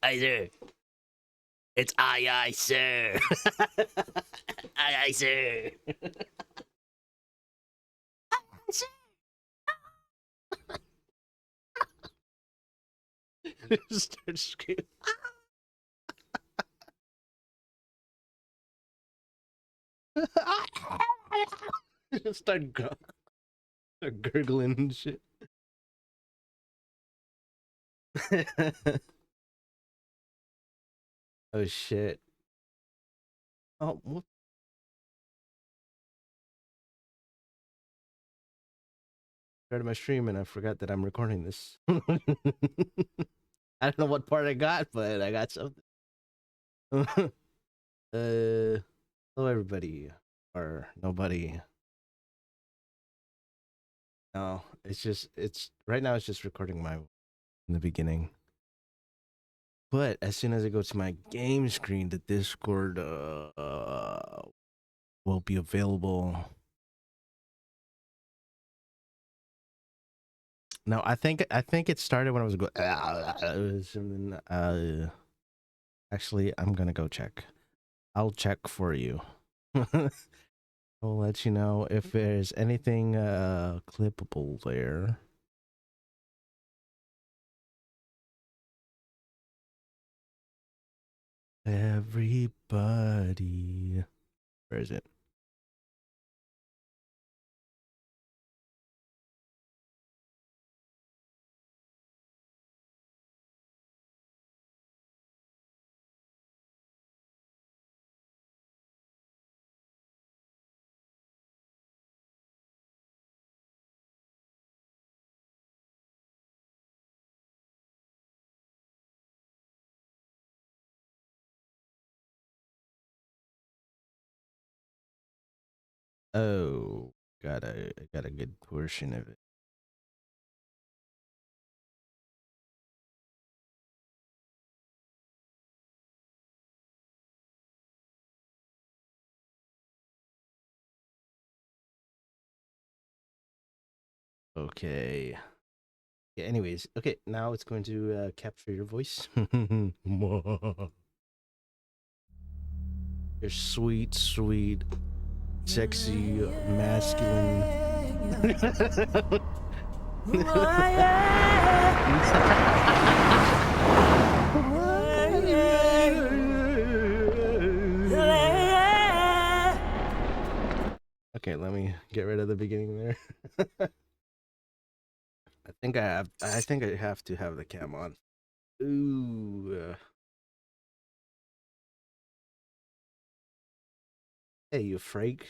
Aye, sir. It's aye, sir. Aye, sir. Aye, sir. Start screaming. Start gurgling and shit. Oh shit. Oh, what? Started my stream and I forgot that I'm recording this. I don't know what part I got, but I got something. Hello everybody. Or nobody. No, it's right now it's just recording my in the beginning. But as soon as I go to my game screen, the Discord will be available. No, I think it started when I was going. Actually, I'm gonna go check. I'll check for you. I'll let you know if there's anything clippable there. Everybody, where is it? Oh, got a good portion of it. Okay. Yeah, anyways, okay, now it's going to capture your voice. Your sweet, sexy, masculine. Okay, let me get rid of the beginning there. I think I have to have the cam on. Ooh. Hey, you freak.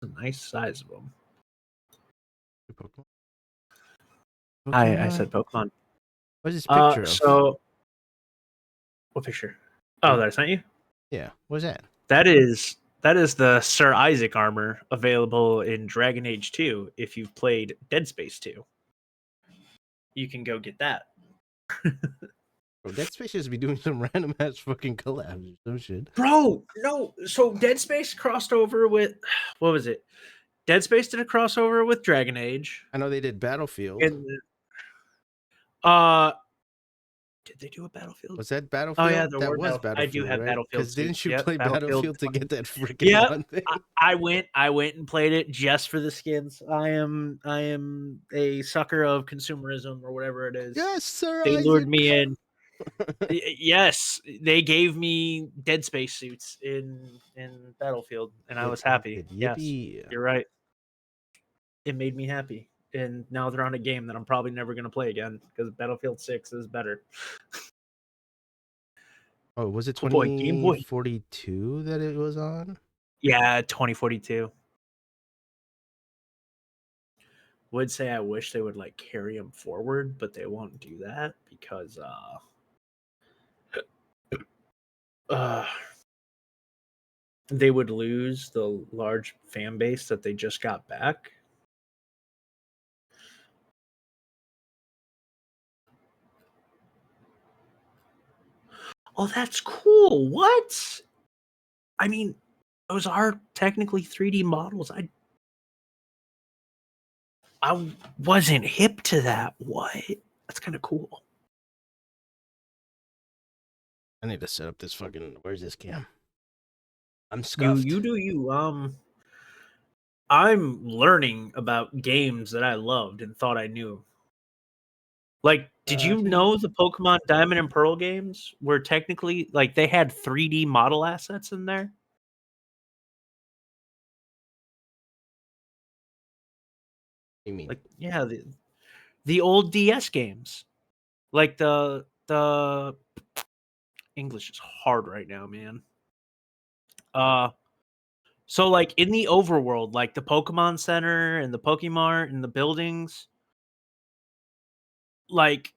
A nice size of them. Pokemon? I said Pokemon. What's this picture of? So, what picture? Oh, that I sent you? Yeah. What's that? That is the Sir Isaac armor available in Dragon Age 2 if you've played Dead Space 2. You can go get that. Bro, Dead Space just be doing some random ass fucking collabs or some shit. Bro, no. So Dead Space crossed over with what was it? Dead Space did a crossover with Dragon Age. I know they did Battlefield. And did they do a Battlefield? Was that Battlefield? Oh yeah, that was Battlefield. I do have right? Battlefield. Because didn't you yep, play Battlefield to get that freaking yeah, one thing? I went and played it just for the skins. I am a sucker of consumerism or whatever it is. Yes, sir. They Isaac. lured me in. Yes, they gave me Dead Space suits in Battlefield, and I was happy. Yes, you're right. It made me happy, and now they're on a game that I'm probably never going to play again because Battlefield 6 is better. Oh, was it Oh boy, Game Boy. 2042 that it was on? Yeah, 2042. Would say I wish they would like carry him forward, but they won't do that because they would lose the large fan base that they just got back. Oh, that's cool. What? I mean, those are technically 3D models. I wasn't hip to that. What? That's kind of cool. I need to set up this fucking. Where's this cam? I'm scuffed. You do you. I'm learning about games that I loved and thought I knew. Like, did you know the Pokemon Diamond and Pearl games were technically like they had 3D model assets in there? What do you mean? Like, yeah, the old DS games. Like the English is hard right now, man. So like in the overworld, like the Pokemon Center and the Pokemart and the buildings, like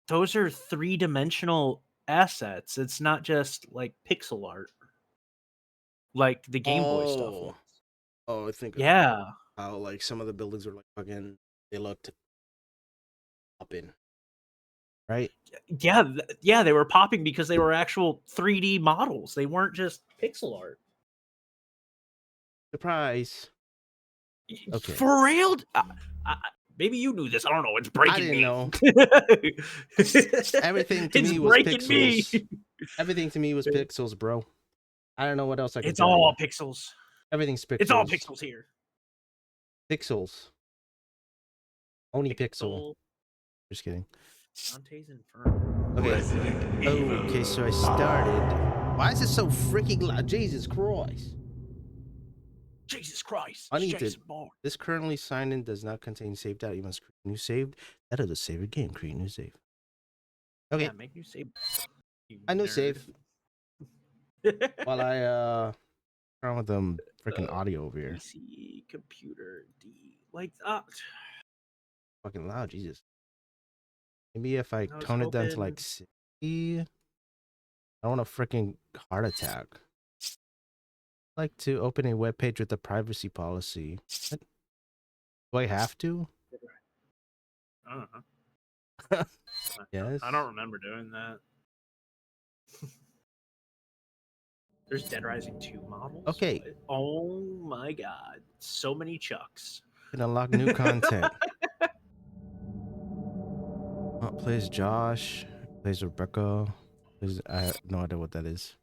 those are three-dimensional assets. It's not just like pixel art, like the Game Boy stuff was. Oh, I think. Yeah. How like some of the buildings were like fucking. They looked up in. Right. Yeah, they were popping because they were actual 3D models. They weren't just pixel art. Surprise. Okay. For real? Maybe you knew this. I don't know. It's breaking I didn't know. Everything to me was pixels. Everything to me was pixels, bro. I don't know what else I can tell you. It's all pixels. Everything's pixels. It's all pixels here. Pixels. Only pixel. Just kidding. Dante's Inferno. Okay, so I started. Why is it so freaking loud? Jesus Christ. Jesus Christ. I need to. This currently signed in does not contain save data. You must create new saved. That is a save game. Create new save. Okay. Yeah, make new save. I know save. While I turn with them freaking audio over here. PC computer D like fucking loud, Jesus. Maybe if I tone it down to like 60, I want a freaking heart attack. I'd like to open a web page with a privacy policy. What? Do I have to? I don't know. Yes. I don't remember doing that. There's Dead Rising 2 models. Okay. What? Oh my god. So many chucks. Can unlock new content. Plays Josh. Plays Rebecca. I have no idea what that is.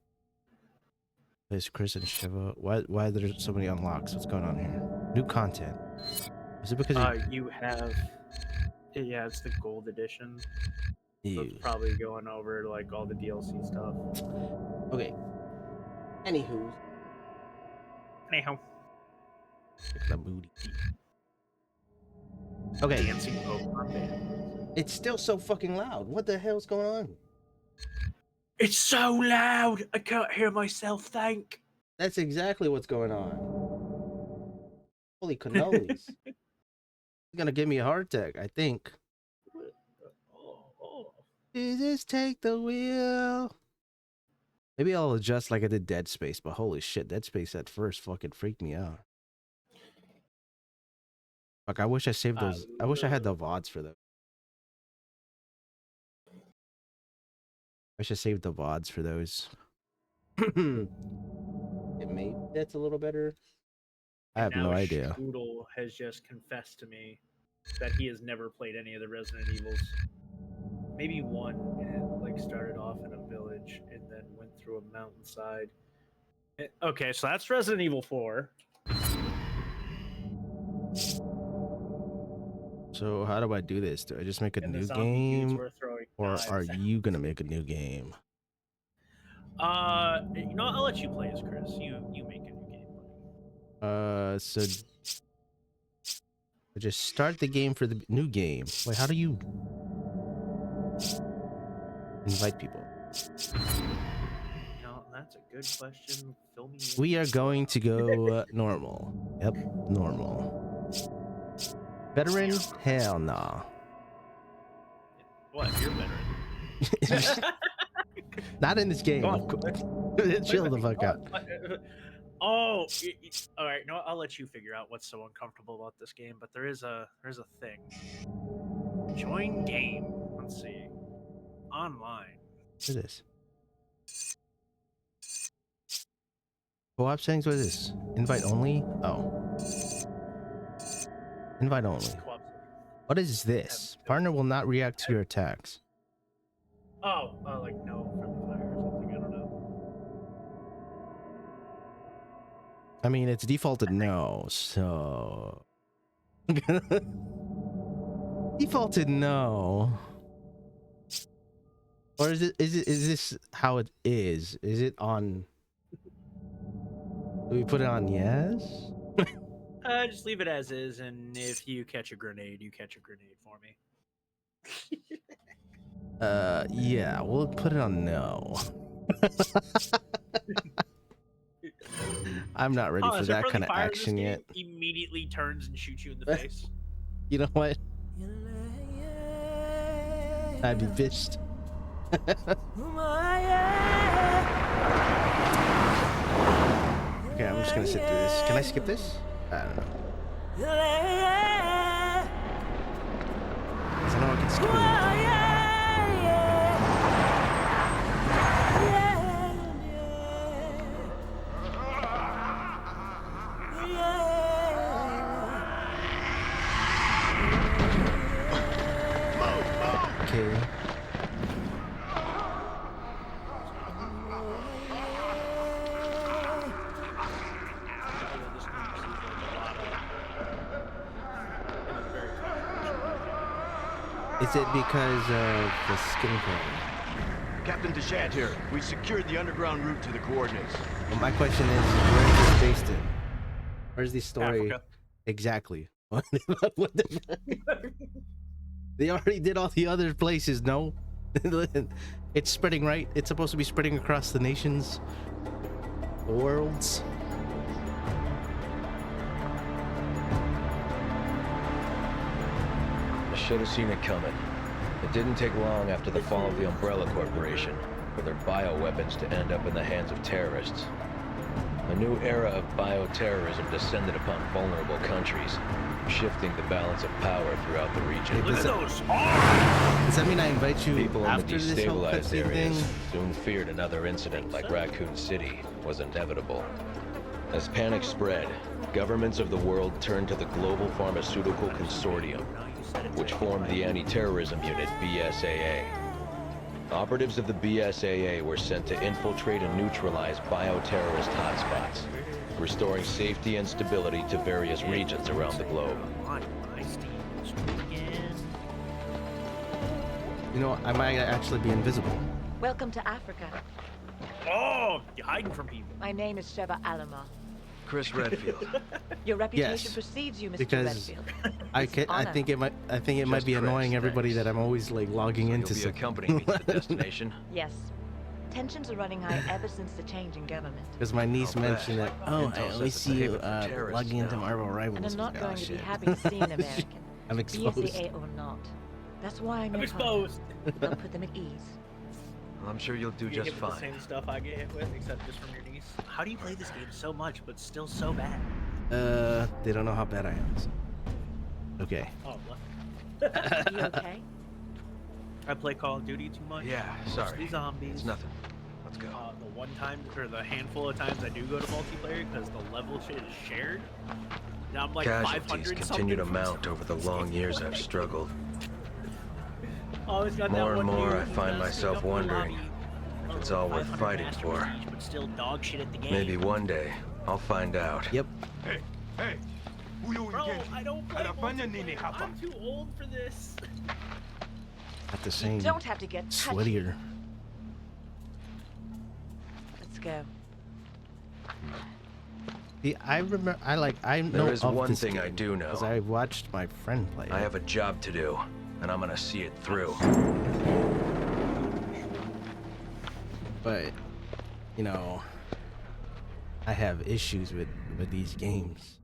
Plays Chris and Shiva. Why there's so many unlocks? What's going on here? New content. Is it because you have? Yeah, it's the gold edition. So it's probably going over like all the DLC stuff. Okay. Anywho. Anyhow. Look at the moody. Okay. Dancing Pokemon band. It's still so fucking loud. What the hell's going on? It's so loud. I can't hear myself think. That's exactly what's going on. Holy cannolis. It's gonna give me a heart attack, I think. Jesus, take the wheel. Maybe I'll adjust like I did Dead Space, but holy shit, Dead Space at first fucking freaked me out. Fuck, I wish I saved those. I wish I had the VODs for them. I should save the VODs for those. Maybe that's a little better. I have no idea. Strudel has just confessed to me that he has never played any of the Resident Evils. Maybe one, and like started off in a village and then went through a mountainside. Okay, so that's Resident Evil 4. So how do I do this? Do I just make a new game, or are you gonna make a new game? You know what? I'll let you play as Chris. You make a new game, buddy. So I just start the game for the new game. Wait, how do you invite people? No, that's a good question. We are going to go normal. Yep, normal. Veteran? Hell nah. What? You're veteran. Not in this game. Chill the fuck out. Oh, all right. No, I'll let you figure out what's so uncomfortable about this game. But there's a thing. Join game. Let's see. Online. What is this? Co-op settings. What is this? Invite only. Oh. Invite only. Co-op What is this? Partner will not react to your attacks. Oh, like no friendly fire or something. I don't know. I mean, it's defaulted no, so defaulted no. Or is this how it is? Is it on? Do we put it on yes? Just leave it as is, and if you catch a grenade, you catch a grenade for me. Yeah, we'll put it on no. I'm not ready for that kind of action yet. Immediately turns and shoots you in the face. You know what? I'd be pissed. Okay, I'm just gonna sit through this. Can I skip this? I don't know. I know I can skip it. Okay. Is it because of the skin color? Captain Deshant here. We secured the underground route to the coordinates. Well, my question is, where is this based in? Where's the story? Africa. Exactly. What the fuck? They already did all the other places, no? It's spreading, right? It's supposed to be spreading across the nations, the worlds. I should have seen it coming. It didn't take long after the fall of the Umbrella Corporation for their bioweapons to end up in the hands of terrorists. A new era of bioterrorism descended upon vulnerable countries, shifting the balance of power throughout the region. Look at those! Does that mean I invite you People in the after this whole destabilized cutscene areas thing? soon feared another incident like Raccoon City was inevitable. As panic spread, governments of the world turned to the Global Pharmaceutical Consortium, which formed the anti-terrorism unit BSAA. Operatives of the BSAA were sent to infiltrate and neutralize bioterrorist hotspots, restoring safety and stability to various regions around the globe. You know, I might actually be invisible. Welcome to Africa. Oh, you're hiding from people. My name is Sheva Alama. Chris Redfield. Your reputation Yes, precedes you, Mr. because Redfield. I think it might be annoying everybody that I'm always like logging into. You'll be accompanying me to the destination. Yes. Tensions are running high ever since the change in government. Because my niece mentioned that. Oh, I Intel always says see it's you a haven for terrorists logging into now. Marvel And Rivals. I'm not Oh, going to be shit. happy to see an American. I'm exposed. BSAA or not. That's why I'm your exposed. partner. Don't put them at ease. Well, I'm sure you'll do You just hit with the fine. same stuff I get hit with, except just from your niece. How do you play this game so much, but still so bad? They don't know how bad I am. So. Okay. Oh, what? You okay? I play Call of Duty too much. Yeah, sorry. Mostly zombies. It's nothing. Let's go. The one time, or the handful of times I do go to multiplayer, because the level shit is shared. Now I'm like Casualties 500 continue to something mount over the long years I've struggled. Always got that More and one more, dude I who find does myself sneak up in the wondering lobby. if it's all worth 500 fighting master for. prestige, but still dog shit at the game. Maybe one day, I'll find out. Yep. Hey, who you Bro, I don't play multiplayer. I'm too old for this. At the same. You don't have to get touchy. Sweatier. Let's go. See, I remember. I know There is of one this thing game I do know. because I watched my friend play. I have a job to do, and I'm gonna see it through. But you know, I have issues with these games.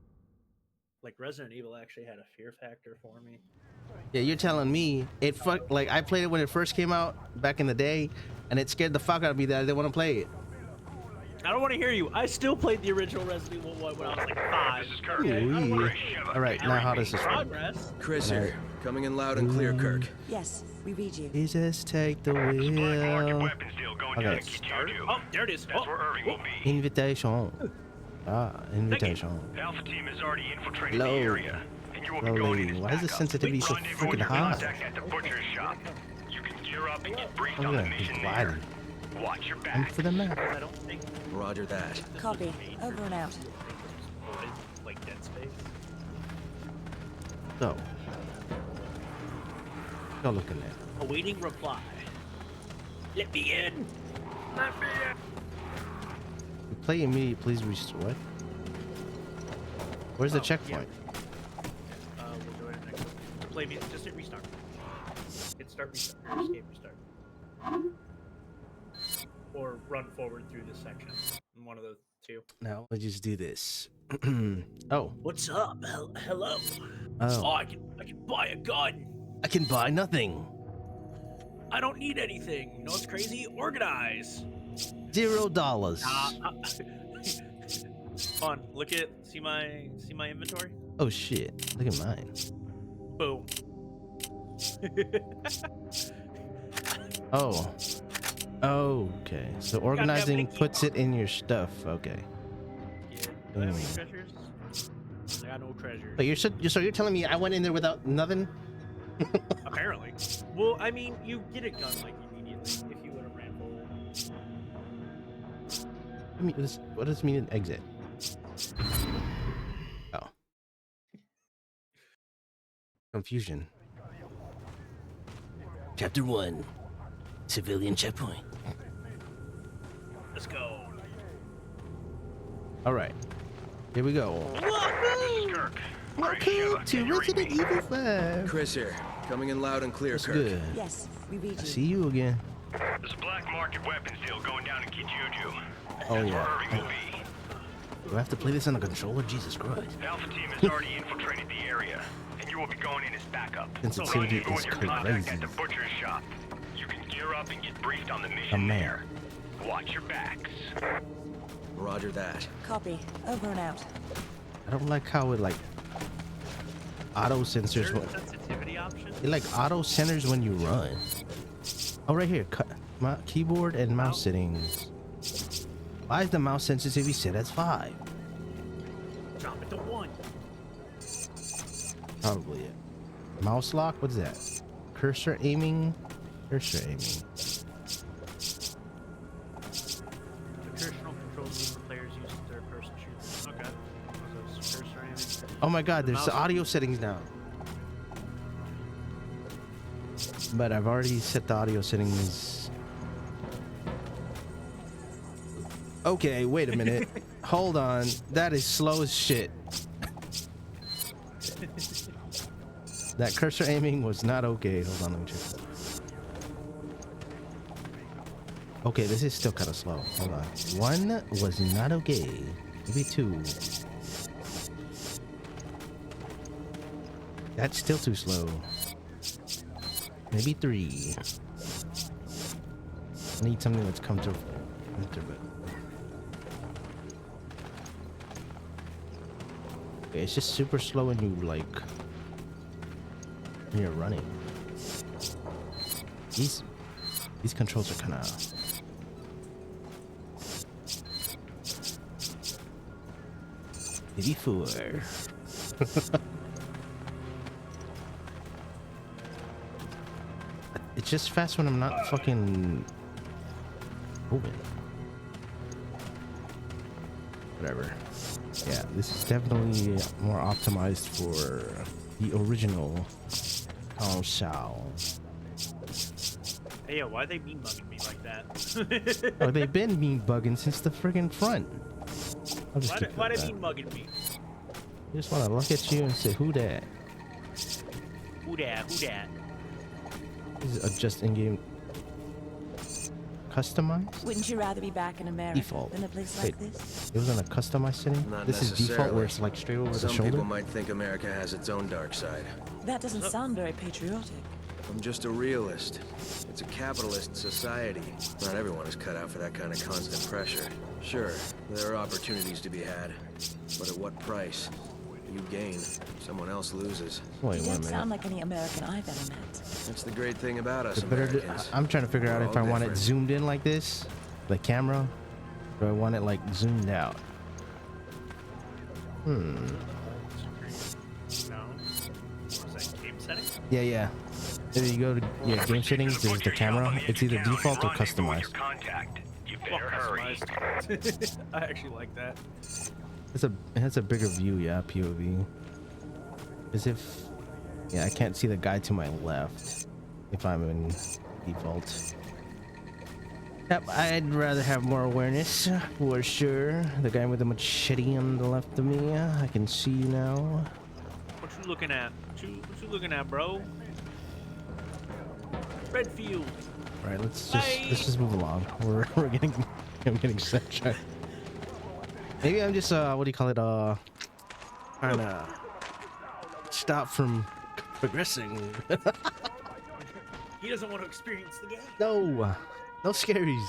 Like Resident Evil actually had a fear factor for me. Yeah, you're telling me it fuck like I played it when it first came out back in the day, and it scared the fuck out of me that I didn't want to play it. I don't want to hear you. I still played the original Resident Evil 1 when I was like 5. Okay, I don't wanna- All right, now how does this work? Progress. Chris here, coming in loud and clear, Kirk. Yes, we read you. Jesus, take the wheel. Okay, Oh, there it is. Oh, invitation. Invitation. Alpha team has already infiltrated Hello. the area. and you will be going in as why is the backup. sensitivity so Rendezvous freaking your high? contact at the butcher's shop. You can gear up and get briefed Oh on yeah, the he's mission gliding. there. Watch your I'm back. for the map. I don't think Roger that. Copy. Over and out. like Dead Space. So, go looking at. Awaiting reply. Let me in. Let me in. Play immediately, please restore. What? Where's the checkpoint? We'll go ahead next one. Play me. Just hit restart. Hit start restart. Escape restart. Or run forward through this section. One of the two. Now let's just do this. Oh. What's up? Hello. Oh. I can buy a gun. I can buy nothing. I don't need anything. You know what's crazy? Organize. $0. On. Look at. See my inventory. Oh shit! Look at mine. Boom. Oh. Okay. So organizing puts it in your stuff. Okay. Yeah. Do I have any treasures? I got no treasures. But you're telling me I went in there without nothing? Apparently. Well, I mean, you get a gun like immediately if you would have ran forward. I mean, what does it mean an exit? Oh. Confusion. Chapter 1. Civilian checkpoint. Let's go. Alright. Here we go. Welcome to Resident Evil 5. Chris here, coming in loud and clear, That's Kirk. good. Yes, we read I you. see you again. There's a black market weapons deal going down in Kijuju. Oh That's where yeah. Irving will be. Do I have to play this on a controller? Jesus Christ. Alpha team has already infiltrated the area, and you will be going in as backup. Sensitivity Rendezvous is with your contact crazy. at the butcher's shop. You can gear up and get briefed on the A mission man. there. Watch your backs. Roger that. Copy. Over and out. I don't like how it like auto Is there sensors. a sensitivity option? It like auto centers when you run. Oh, right here. My keyboard and mouse settings. Why is the mouse sensitivity set as 5? Drop it to 1. Probably it. Mouse lock? What's that? Cursor aiming? Cursor aiming. The traditional controls the players use in third-person shooters. Okay. So cursor aiming. Oh my god, there's mouse- the audio settings now. But I've already set the audio settings. Okay, wait a minute. Hold on. That is slow as shit. That cursor aiming was not okay. Hold on, let me check. Okay, this is still kind of slow. Hold on. 1 was not okay. Maybe 2. That's still too slow. Maybe 3. I need something that's comfortable. Okay, it's just super slow when you like when you're running. These controls are kind of. Maybe 4. It's just fast when I'm not fucking moving. Whatever. Yeah, this is definitely more optimized for the original console. Hey, yo, why they mean mugging me like that? Oh, they've been mean bugging since the friggin' front. I'll just keep it Why like they that. mean mugging me? I just want to look at you and say, who that? Who dat? Who dat? This is a just in-game customized? Wouldn't you rather be back in America Default. than a place Wait. like this? It was in a customized setting? Not This is default where it's like straight over the Some shoulder? people might think America has its own dark side. That doesn't sound very patriotic. I'm just a realist. It's a capitalist society. Not everyone is cut out for that kind of constant pressure. Sure, there are opportunities to be had, but at what price? You gain, someone else loses. Wait, You wait a don't minute. sound like any American I've ever met. That's the great thing about us The better Americans. I'm trying to figure out We're if all I want it different. zoomed in like this, the camera, or I want it like zoomed out. No. Yeah, yeah. If you go to game settings, there's the camera. It's either default or customized. Customized. I actually like that. It has a bigger view, yeah, POV. As if, yeah, I can't see the guy to my left if I'm in default. Yep, I'd rather have more awareness, for sure. The guy with the machete on the left of me, I can see you now. What you looking at? What you looking at, bro? Redfield. All right, let's just move along. I'm getting sidetracked. Maybe I'm just what do you call it? Trying to stop from progressing. He doesn't want to experience the game. No scaries.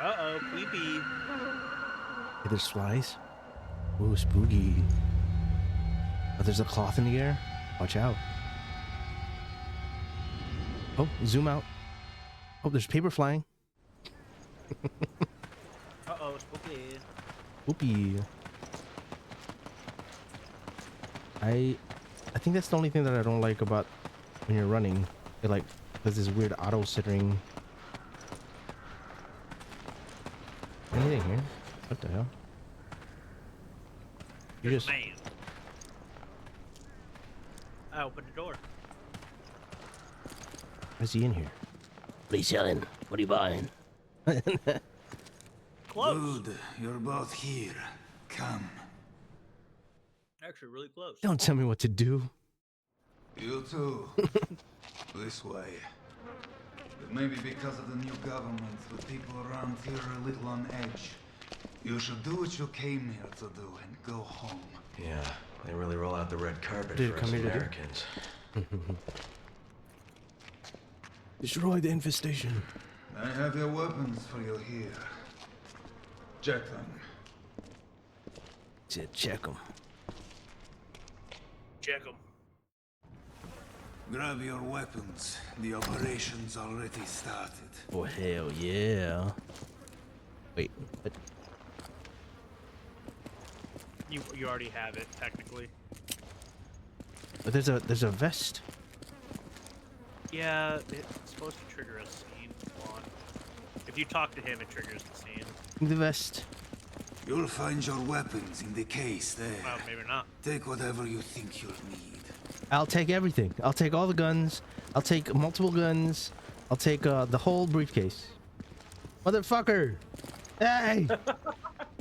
Uh-oh, creepy. Hey, there's flies. Ooh, spooky. Oh, there's a cloth in the air. Watch out. Oh, zoom out. Oh, there's paper flying. Uh-oh, spooky. Spooky. I think that's the only thing that I don't like about when you're running. It like does this weird auto centering. Anything here? What the hell? You just. Man. I opened the door. Why's he in here? What are you selling? What are you buying? Close. Good, you're both here. Come. Actually, really close. Don't tell me what to do. You too. This way. It may be because of the new government, but people around here are a little on edge. You should do what you came here to do and go home. Yeah, they really roll out the red carpet Did for come us here to do? Americans. Destroy the infestation. I have your weapons for you here. Check them. Said check them. Check them. Grab your weapons. The operation's already started. Oh hell yeah. Wait, what? You already have it, technically. But there's a vest. Yeah, it's supposed to trigger a scene. Hold on. If you talk to him, it triggers the scene. The vest. You'll find your weapons in the case there. Well, maybe not. Take whatever you think you'll need. I'll take everything. I'll take all the guns. I'll take multiple guns. I'll take the whole briefcase. Motherfucker! Hey!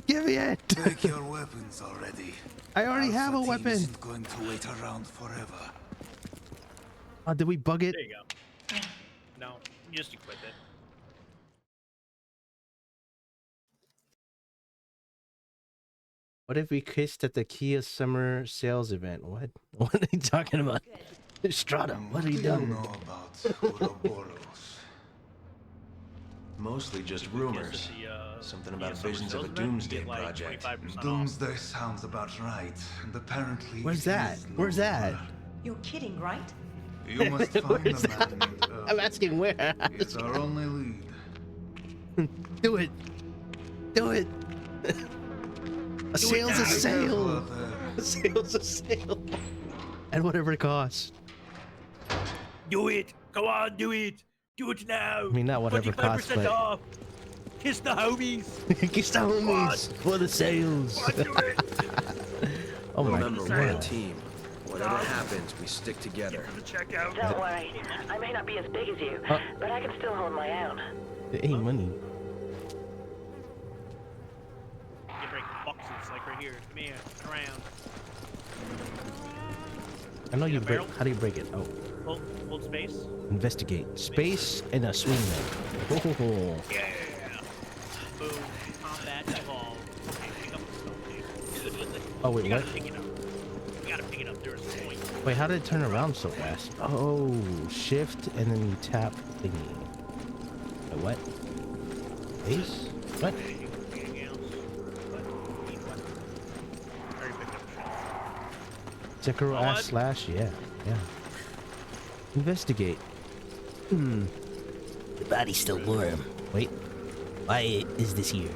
Give me it! Take your weapons already. I already have a Alpha team weapon. Isn't going to wait around forever. Did we bug it? There you go. No, you just equip it. What if we kissed at the Kia summer sales event? What? What are you talking about? Strata, what are you do you doing? know about Ouroboros? Mostly just rumors. Something about visions of a doomsday project. Doomsday sounds about right, and apparently. Where's that? is Where's that? nowhere. You're kidding, right? You must find Where's the man named I'm Earl. asking where. It's our only lead. Do it. Do it. A sale's a Careful sale. out there. A sale's a sale. At whatever it costs. Do it! Go on, do it! Do it now! I mean, not whatever it costs, 25% but off! Kiss the homies! kiss the homies for the sales. Oh my Remember, we're a god. team. Whatever happens, we stick together. The checkout. Don't worry. I may not be as big as you, but I can still hold my own. There ain't money. You break boxes like right here. Come here. Turn around. I know you a break. barrel? How do you break it? Oh, Hold space. investigate. Space and a swing net. Oh, Yeah. Boom. Combat evolve. Okay, pick up the stone, please. oh wait, You what? gotta pick it up. You gotta pick it up. There's a point. Wait, how did it turn around so fast? Oh, shift and then you tap thingy. Wait, what? Space? What? Anything else? What? Need what? I already picked up shit. Zekiro What? ass slash? Yeah, yeah. Investigate. The body's still warm. Wait. Why is this here?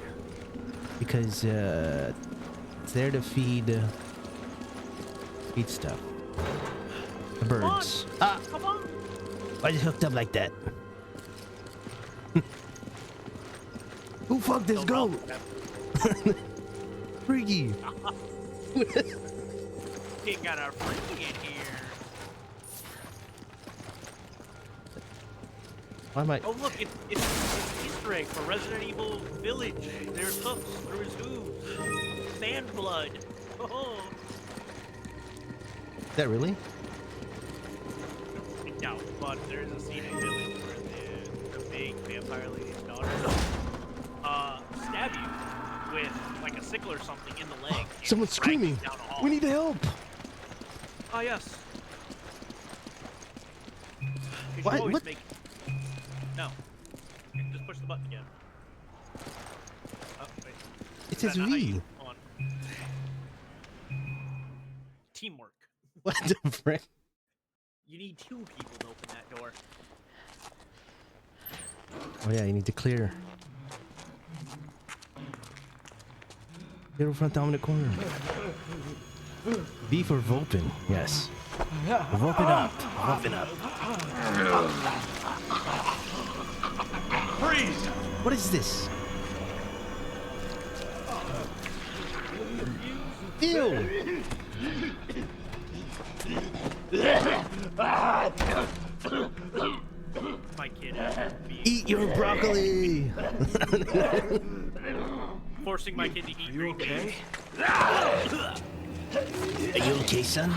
Because it's there to feed stuff. The birds. Ah! Come on. Why is it hooked up like that? Who fucked this goat? Freaky. We got our freaky in here. Why am I? Oh look, it's an Easter egg for Resident Evil Village. There's hooks through his hooves. Man blood. Oh. Is that really? No, but there's a scene in Village where the big vampire lady's daughter stab you with like a sickle or something in the leg. Someone's screaming. We need help. Oh yes. What? What? No. Just push the button again. Oh, wait. It says V. Teamwork. What the frick? You need 2 people to open that door. Oh yeah, you need to clear. Middle front dominant corner. V for Vulpin. Yes. Vulpin up. Vulpin up. Freeze! What is this? Ew! My kid. Eat your broccoli! Forcing my kid to eat green beans. Are you okay, son?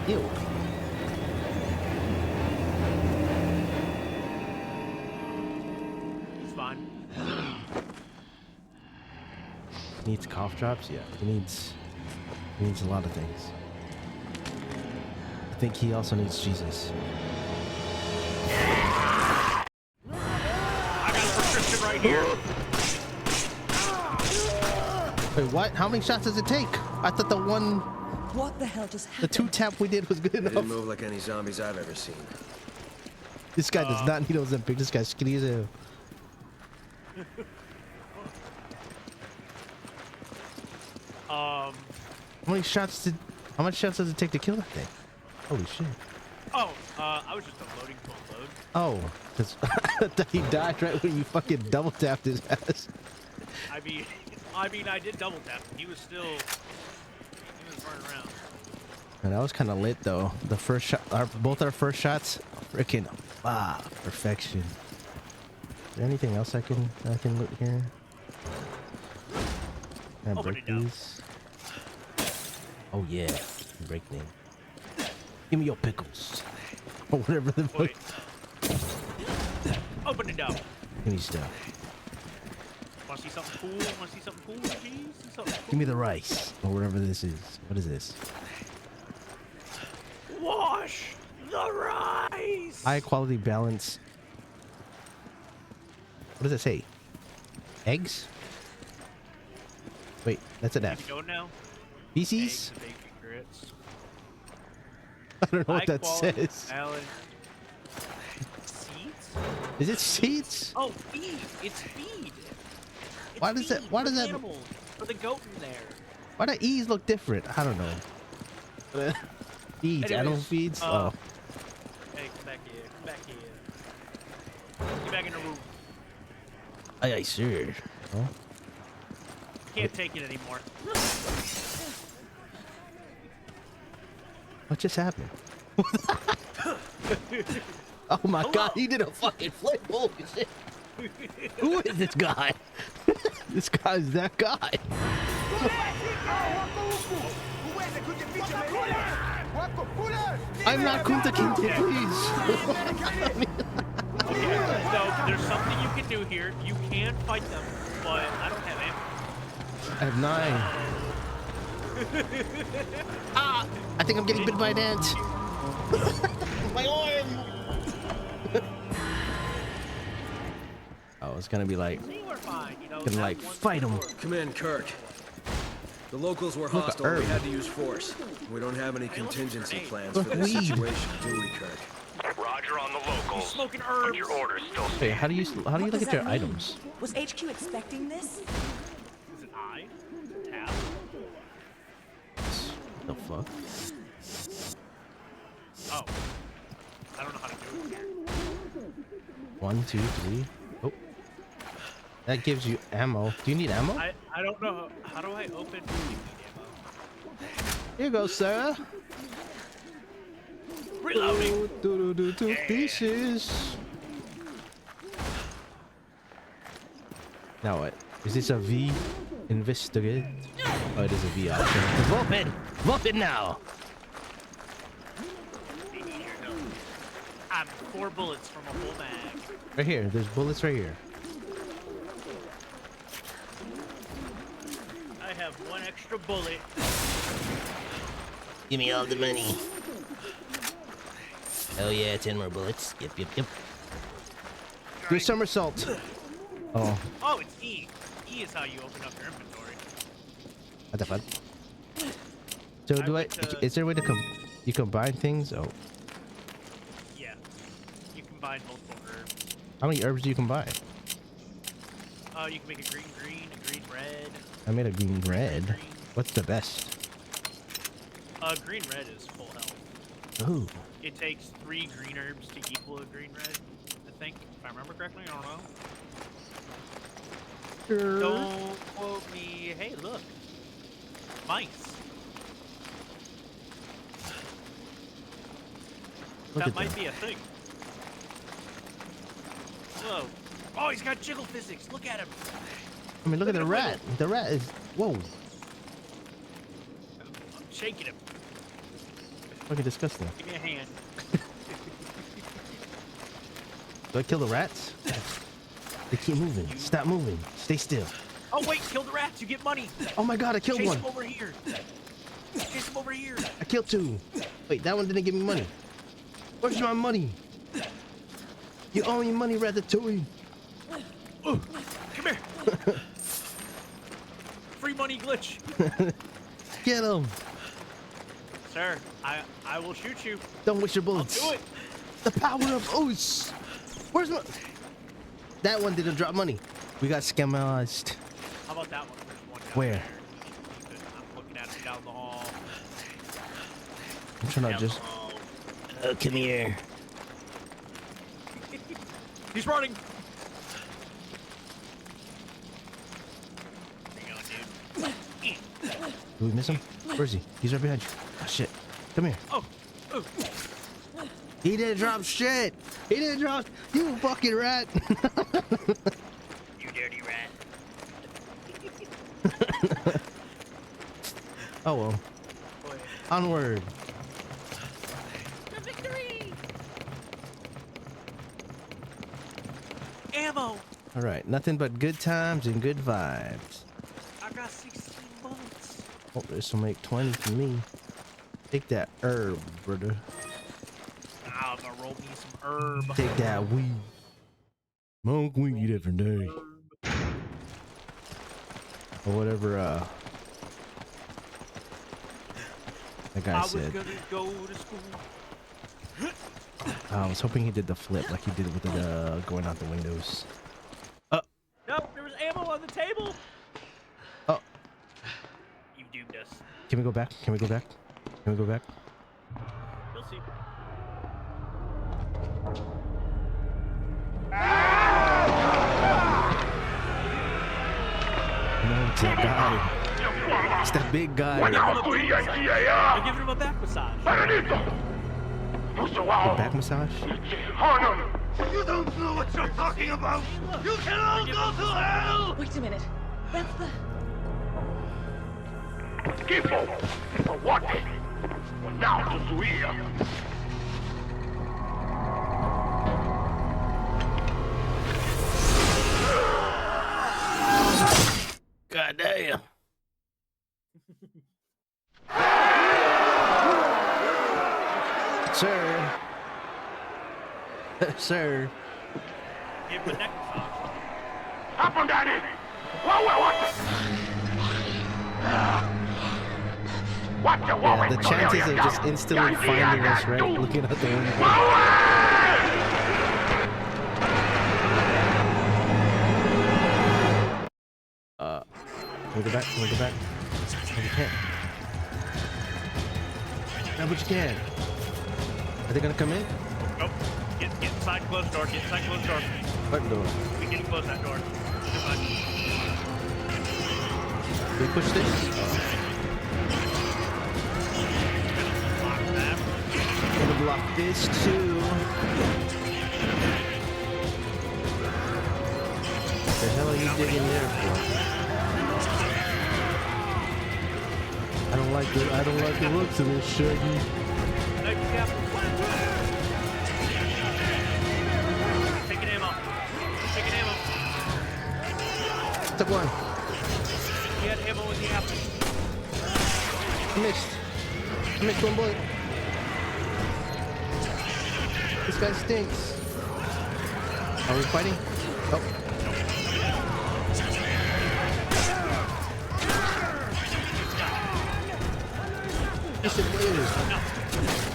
Ew. It's fine. He needs cough drops? Yeah. He needs a lot of things. I think he also needs Jesus. I got a prescription right here. Wait, what? How many shots does it take? I thought the one... What the hell just The happened? 2-tap we did was good They enough. didn't move like any zombies I've ever seen. This guy does not need Ozempic. This guy's skinny as hell. Um. How much shots does it take to kill that thing? Holy shit. Oh, I was just uploading to upload. Oh, because he died right when you fucking double tapped his ass. I mean, I did double tap. He was running around. And that was kind of lit though. The first shot, both our first shots, freaking perfection. Is there anything else I can loot here? Can I break these? Oh yeah, break name. Give me your pickles. Or whatever the fuck. Open it up. Give me stuff. Want to see something cool? Want to see something cool? Jeez, Give me the rice. Or whatever this is. What is this? Wash the rice. High quality balance. What does it say? Eggs? Wait, that's an F. Go now. Feces? Eggs and bacon grits. I don't know what that High-quality says. salad. Seeds? Is it seeds? Oh, feed. It's feed. It's Why does that? Why does that? animals, for the goat in there. Why do E's look different? I don't know. Feeds, Anyways, animal feeds. Oh, Hey, come back here. Come back here. Get back in the room. aye, sir. Huh? Can't take it anymore. What just happened? Oh my god, he did a fucking flip. Holy shit. Who is this guy? This guy's that guy. I'm not Kunta Kinte, please. Okay, so there's something you can do here. You can fight them, but I don't have ammo. I have 9. Ah! I think I'm getting bit by an ant. My arm! Oh, it's gonna be like, See, we're fine. You know, gonna like fight him. Come in, Kirk. The locals were hostile. We had to use force. We don't have any contingency plans for this situation, do we, Kirk? Roger on the locals. He's smoking herbs. Your orders still stand. Wait, how do you look at your items? Was HQ expecting this? Is it I? Tab? The fuck? Oh. I don't know how to do it here. 1, 2, 3. Oh. That gives you ammo. Do you need ammo? I don't know. How do I open ammo? Here you go, sir. Reloading. Two pieces. Now what? Is this a V? Investigate? Oh, it is a V option. Open! Open now! I'm 4 bullets from a whole mag. Right here. There's bullets right here. I have 1 extra bullet. Give me all the money. Oh yeah, 10 more bullets. Yep. Do a somersault. Oh. Oh, it's E. E is how you open up your inventory. What the fuck? So is there a way to you combine things? Oh. Yeah. You combine multiple herbs. How many herbs do you combine? You can make a green, a green red. I made a green red. Green. What's the best? Green red is full health. Ooh. It takes 3 green herbs to equal a green red, I think. If I remember correctly, I don't know. Sure. Don't quote me. Hey, look. Mice. That might be a thing. Whoa. Oh, he's got jiggle physics. Look at him. I mean, look at the rat. The rat is... Whoa. I'm shaking him. Fucking disgusting. Give me a hand. Do I kill the rats? They keep moving. Stop moving. Stay still. Oh, wait. Kill the rats. You get money. Oh my god, I killed one. Chase him over here. Chase him over here. I killed 2. Wait, that one didn't give me money. Where's my money? You owe me money, Ratatouille. Come here. Free money glitch. Get him. Sir, I will shoot you. Don't waste your bullets. I'll do it. The power of Oos. Where's my... That one didn't drop money. We got scammed. How about that one? There's one down Where? there. I'm looking at him down the hall. I'm trying to just... Oh, come here. He's running. There you go, dude. Did we miss him? Where is he? He's right behind you. Oh, shit. Come here. Oh. He didn't drop shit. He didn't drop... You fucking rat. You dirty rat. Oh, well. Boy. Onward. The victory. Ammo. All right. Nothing but good times and good vibes. I got 16 bullets. Oh, this will make 20 for me. Take that herb, brother. I'm gonna roll me some herb. Take that weed. Smoke weed every day. Or whatever, that guy said. I was gonna go to school. I was hoping he did the flip like he did with the going out the windows. No, there was ammo on the table. Oh. You doomed us. Can we go back? Can we go back? Can we go back? You'll see. No, it's that guy. It's that big guy. I'm giving him a back massage. The back massage? You don't know what you're talking about! You can all go to hell! Wait a minute. That's the... Tipo! For what? Now to Suia! God damn. Sir. Sir. Give him a neck massage. Up on Daddy! What? Yeah, the chances of just instantly finding us right looking out the window. Can we go back? Can we go back? No, we can't. No, but you can. Are they gonna come in? Nope. Get inside, close door. Get inside, close door. What door? We can close that door. Too much. Can we push this? I'm gonna block this too. What the hell are you digging there for? I don't like the looks of this, Shaggy. Taking ammo. Taking ammo. Took one. He had ammo with the apple. I missed one bullet. This guy stinks. Are we fighting? Oh. Yes, it is.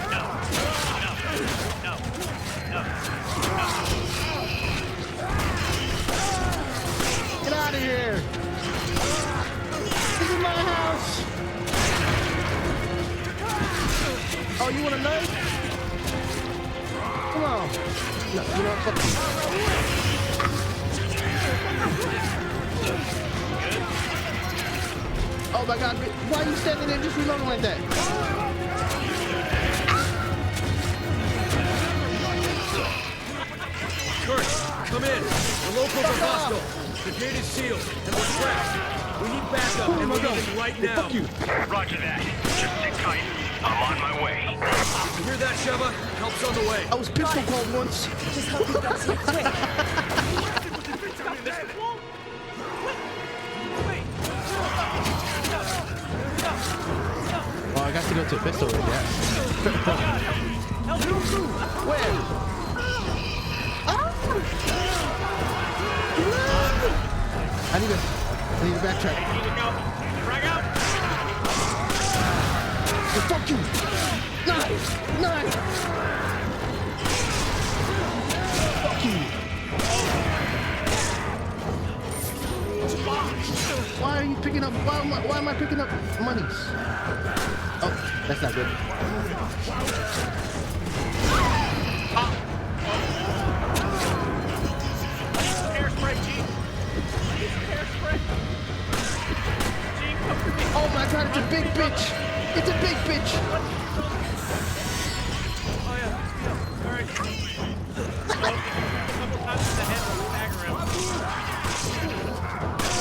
No. Get out of here! This is my house! Oh, you want a knife? Come on. No, you know what? Fuck you. Oh my god, why are you standing there just reloading like that? Kurt, come in. The locals are hostile. The gate is sealed, and we're trapped. We need backup, and we're leaving right now. Fuck you. Roger that. Just sit tight. I'm on my way. You hear that, Sheva? Help's on the way. I was pistol called once. Just hope you got here quick. Oh, I got to go to a pistol rig, yeah. Where? I need to backtrack. Oh, fuck you! Knife! Fuck you! Why are you picking up? Why am I picking up monies? Oh, that's not good. Oh my god, it's a big bitch! It's a big bitch! Oh yeah. Alright. A couple times in the head with a bag around.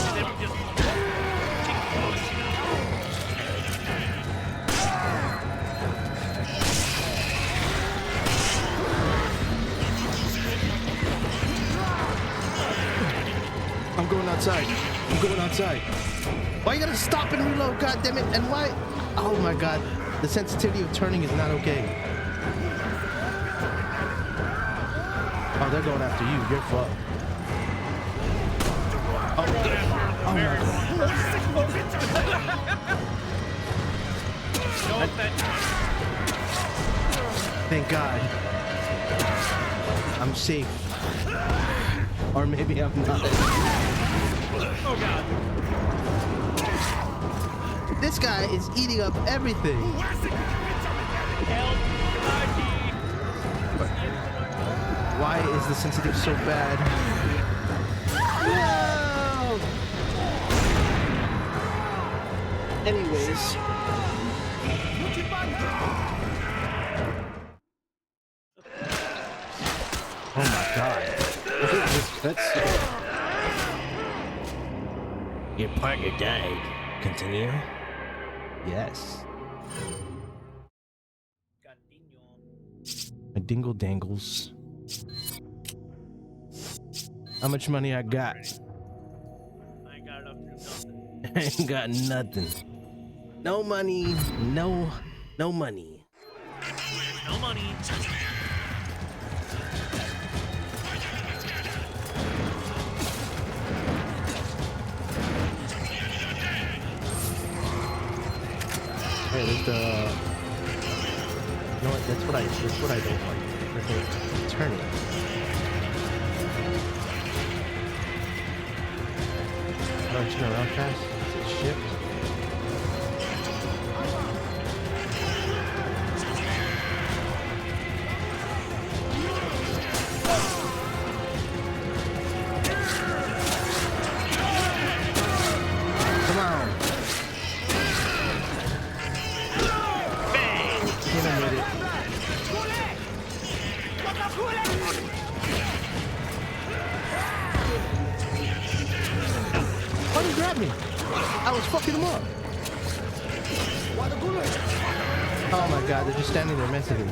And then we just I'm going outside. Why you gotta stop and reload, god damn it? And why? Oh my god, the sensitivity of turning is not okay. Oh, they're going after you. You're fucked. Oh my god. Thank God. I'm safe. Or maybe I'm not. oh god. This guy is eating up everything. Why is the sensitive so bad? No! Anyways. Oh my god. That's your partner died. Continue. Yes. My dingle dangles. How much money I got? I ain't got enough to do nothing. I ain't got nothing. No money. No money. No money. Hey, the. You know what? That's what I don't like. Freaking turning. I don't turn around fast. Is it shift? Why did he grab me? I was fucking him up. Oh my god, they're just standing there messing me.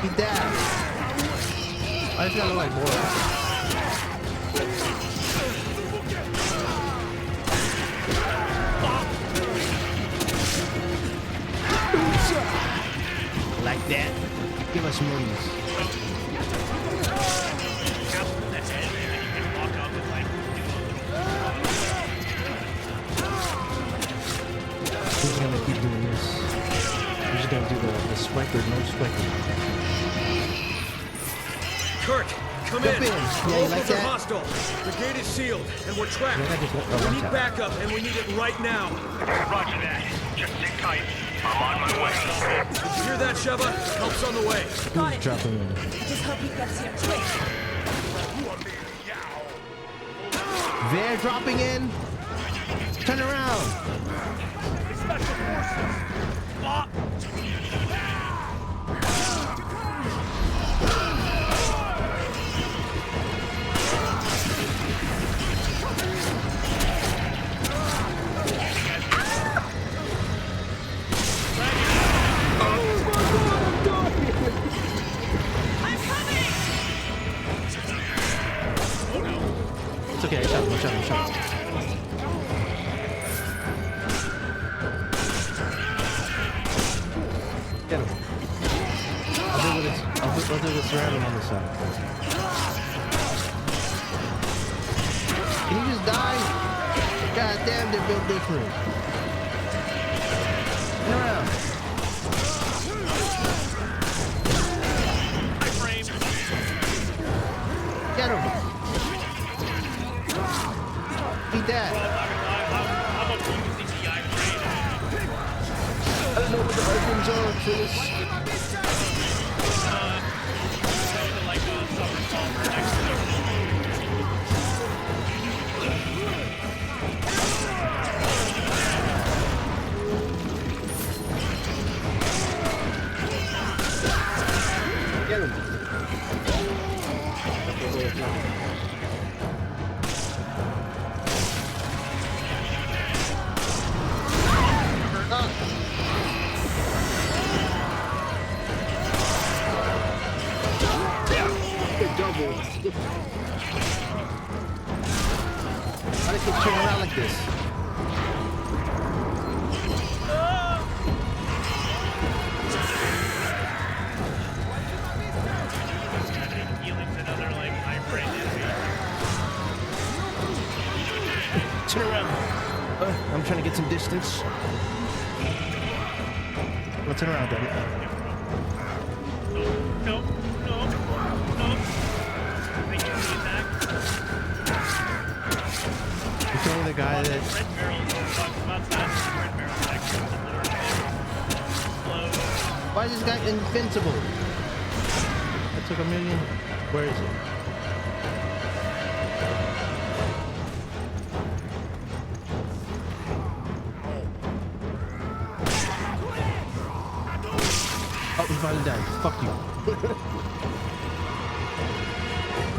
He died. I just gotta look like more. Like that. Give us movies. We're just gonna keep doing this. We're just gonna do the swiper, no swiper. Kurt, come in. Yeah, you like that? Hostile. The gate is sealed, and we're trapped. We need backup, and we need it right now. Roger that. Just sit tight. I'm on my way. Did you hear that, Sheva? Help's on the way. Got it. Dropping in. Just hope he gets here quick. They're dropping in. Turn around. Special forces. It's okay, I shot him. Get him. I'll do this surrounding on this side. Can you just die? God damn, they're built different. Turn around. Get him. Beat that. I don't know what the items are for this. Get him. Why do they keep turning around like this? Turn around. I'm trying to get some distance. Let's turn around then. No. The guy that why is this guy invincible? That took $1 million. Where is it? Oh, he finally died. Fuck you.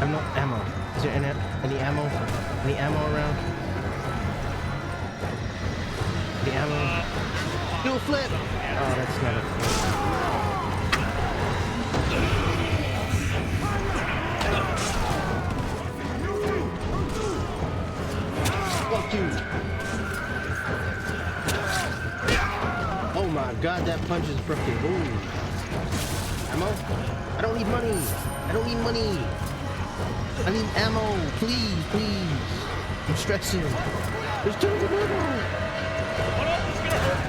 I have no ammo. Is there any ammo? Any ammo around? The ammo. Do a flip! Oh, that's not a flip. Fuck you! Oh my god, that punch is freaking boom. Ammo? I don't need money! I don't need money! I need ammo, please, please. I'm stressing. There's too many people. What up? He's gonna hurt.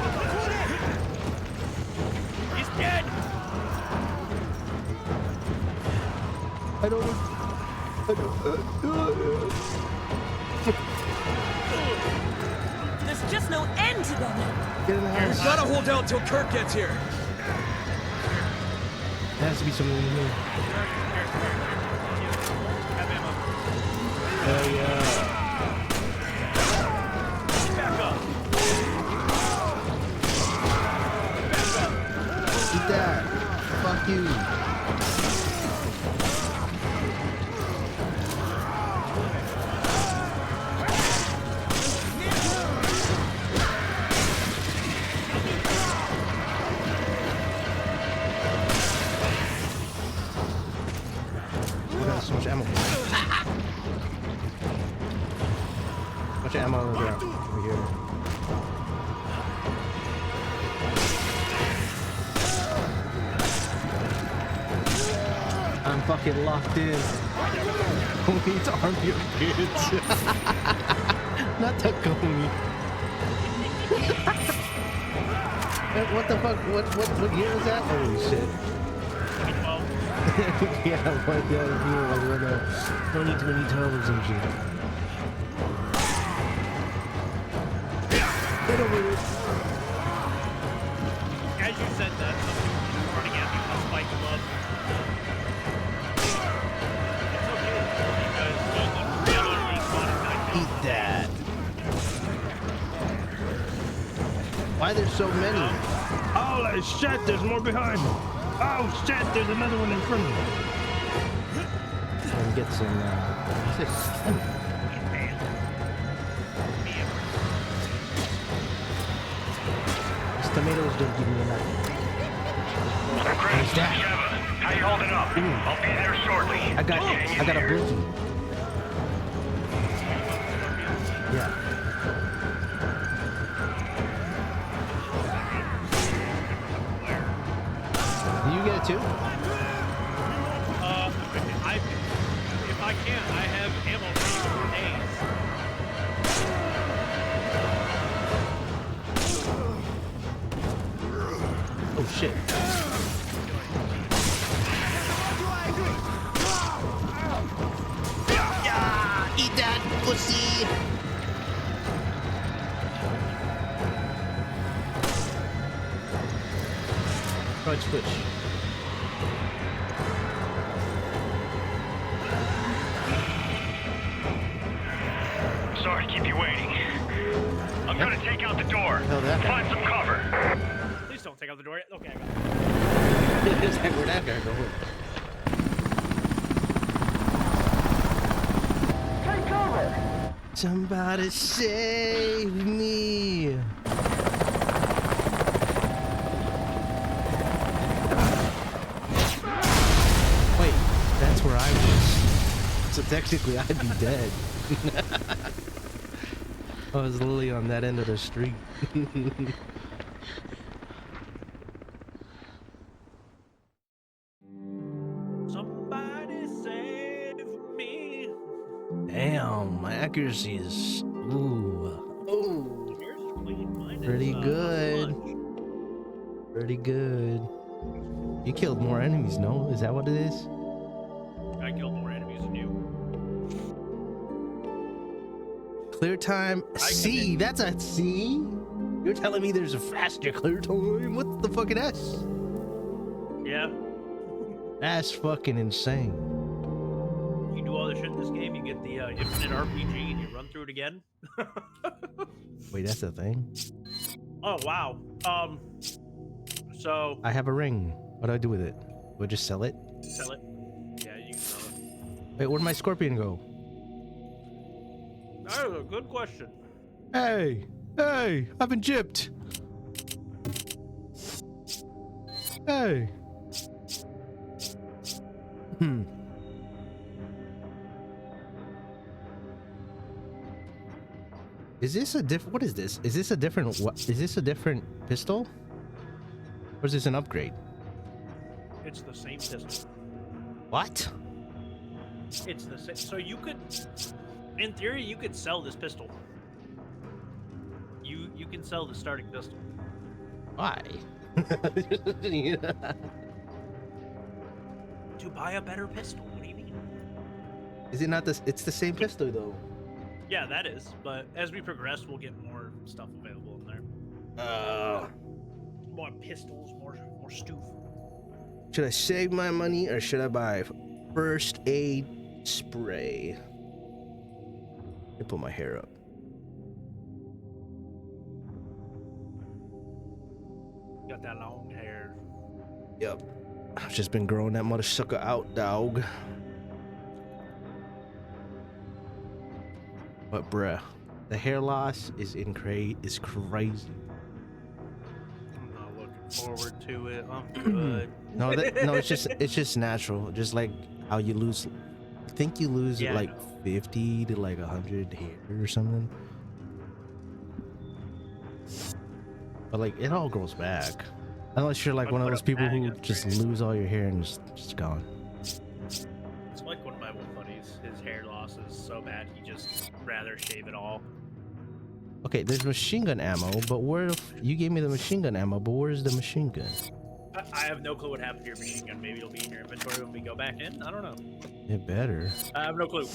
He's dead. I don't. There's just no end to them. Get in the house. We've gotta hold out till Kirk gets here. There has to be something in here. Hell yeah. Back up. Eat that. Fuck you. So much ammo. Much ammo over here. I'm fucking locked in. We need to arm your kids. Not Takumi. What the fuck? What year is that? Holy shit. Yeah, what the other people like when 2012 or some shit. Get over it. As you said that, something was running at me with a spike glove. It's okay because he really responded back. Eat that. Why there's so many? Holy shit, there's more behind me. Oh shit, there's another one in front of me. And get some, These tomatoes don't give me enough. What's that? How you holding up? I'll be there shortly. I got a blicky. Yeah. Do you get it too? If I can, I have ammo ready for days. Oh shit. Yeah, eat that pussy. Right switch. Sorry to keep you waiting. I'm gonna take out the door. Hell, that guy. Find some cover. Please don't take out the door yet. Okay, I got it. It's like, where'd that guy go? Take cover. Somebody save me. Wait, that's where I was. So technically I'd be dead. I was literally on that end of the street. Somebody save me. Damn, my accuracy is Yours is clean. Mine pretty is, good. not much. Pretty good. You killed more enemies, no? Is that what it is? I killed more enemies than you. Clear time C. That's a C? You're telling me there's a faster clear time? What's the fucking S? Yeah. That's fucking insane. You do all the shit in this game, you get the infinite RPG and you run through it again. Wait, that's a thing? Oh, wow. So... I have a ring. What do I do with it? Do I just sell it? Sell it. Yeah, you can sell it. Wait, where'd my scorpion go? That is a good question. Hey! Hey! I've been gypped! Hey! Is this a what is this? Is this a different is this a different pistol? Or is this an upgrade? It's the same pistol. What? It's the same. So you could, in theory, you could sell this pistol. You can sell the starting pistol. Why? To buy a better pistol. What do you mean? Is it not this? It's the same pistol though. Yeah, that is. But as we progress, we'll get more stuff available in there. More pistols, more stoof. Should I save my money or should I buy first aid spray? Let me put my hair up. Got that long hair. Yep. I've just been growing that mother sucker out, dog. But bruh, the hair loss is crazy. I'm not looking forward to it. I'm good. No, it's just natural. Just like how you lose. I think you lose like 50 to like 100 hair or something. But like it all grows back. Unless you're like one of those people who just lose all your hair and just gone. It's like one of my old buddies. His hair loss is so bad he just rather shave it all. Okay, there's machine gun ammo, but where you gave me the machine gun ammo, but where's the machine gun? I have no clue what happened to your machine gun. Maybe it'll be in your inventory when we go back in. I don't know. It better. I have no clue.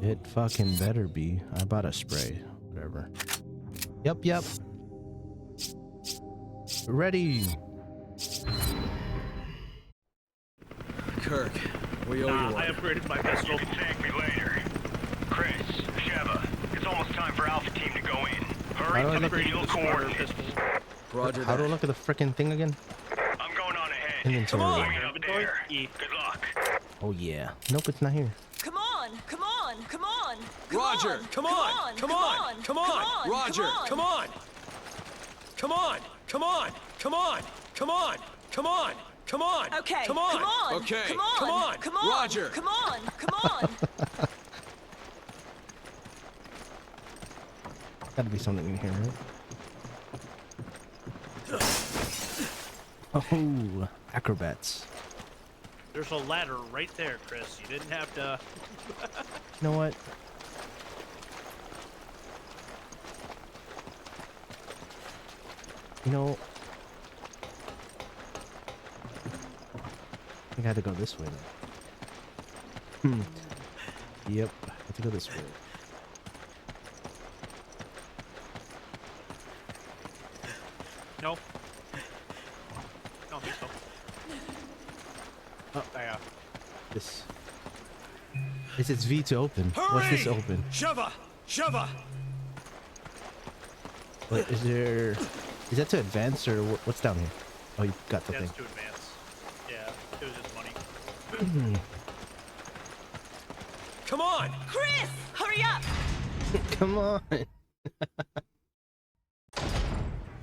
It fucking better be. I bought a spray. Whatever. Yep. Ready. Kirk, we owe you one. I upgraded my pistol. You can thank me later. Chris, Sheva, it's almost time for Alpha Team to go in. Hurry to the field coordinates. Roger How do I that. look at the freaking thing again? I'm going on ahead. Inventory. Come on, up there. Good luck. Oh yeah. Nope, it's not here. Come on! Come on! Come on! Roger, come on! Come on! Come on! Roger, come on! Come on! Come on! Come on! Come on! Come on! Come on! Okay, Come on! come on, Okay, come on, come on! come on, Roger! Come on! Come on! Gotta be something in here, right? Oh, acrobats. There's a ladder right there, Chris. You didn't have to. You know what? You know, I think I had to go this way then. Yep, I have to go this way. No. No, think so. Oh, yeah. This. It's V to open. What's this open? Sheva! Sheva! What is there? Is that to advance or what's down here? Oh, you got the Yeah, thing. it's to advance. Yeah, it was just money. Come on! Chris! Hurry up! Come on.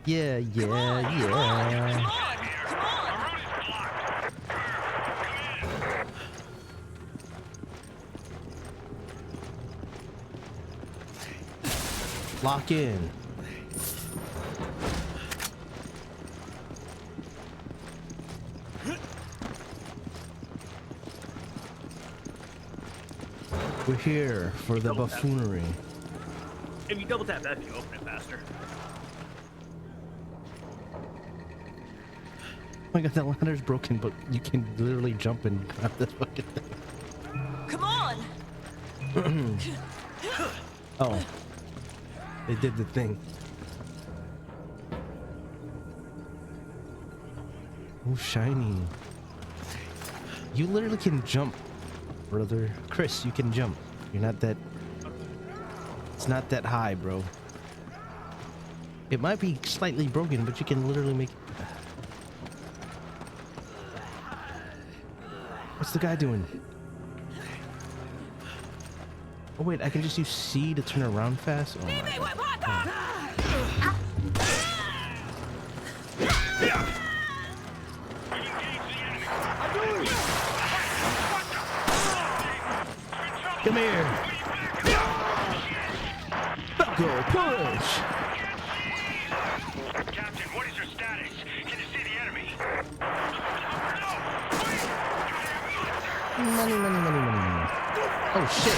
Yeah. Come on! Come on! Lock in. We're here for the buffoonery. If you double tap that, you open it faster. Oh my god, that ladder's broken, but you can literally jump and grab this fucking thing. Come on! Oh. They did the thing. Oh, shiny. You literally can jump, brother. Chris, you can jump. You're not that... It's not that high, bro. It might be slightly broken, but you can literally make... What's the guy doing? Oh wait, I can just use C to turn around fast? Oh my god. Come here! Buckle punch! Captain, what is your status? Can you see the enemy? Money. Oh shit!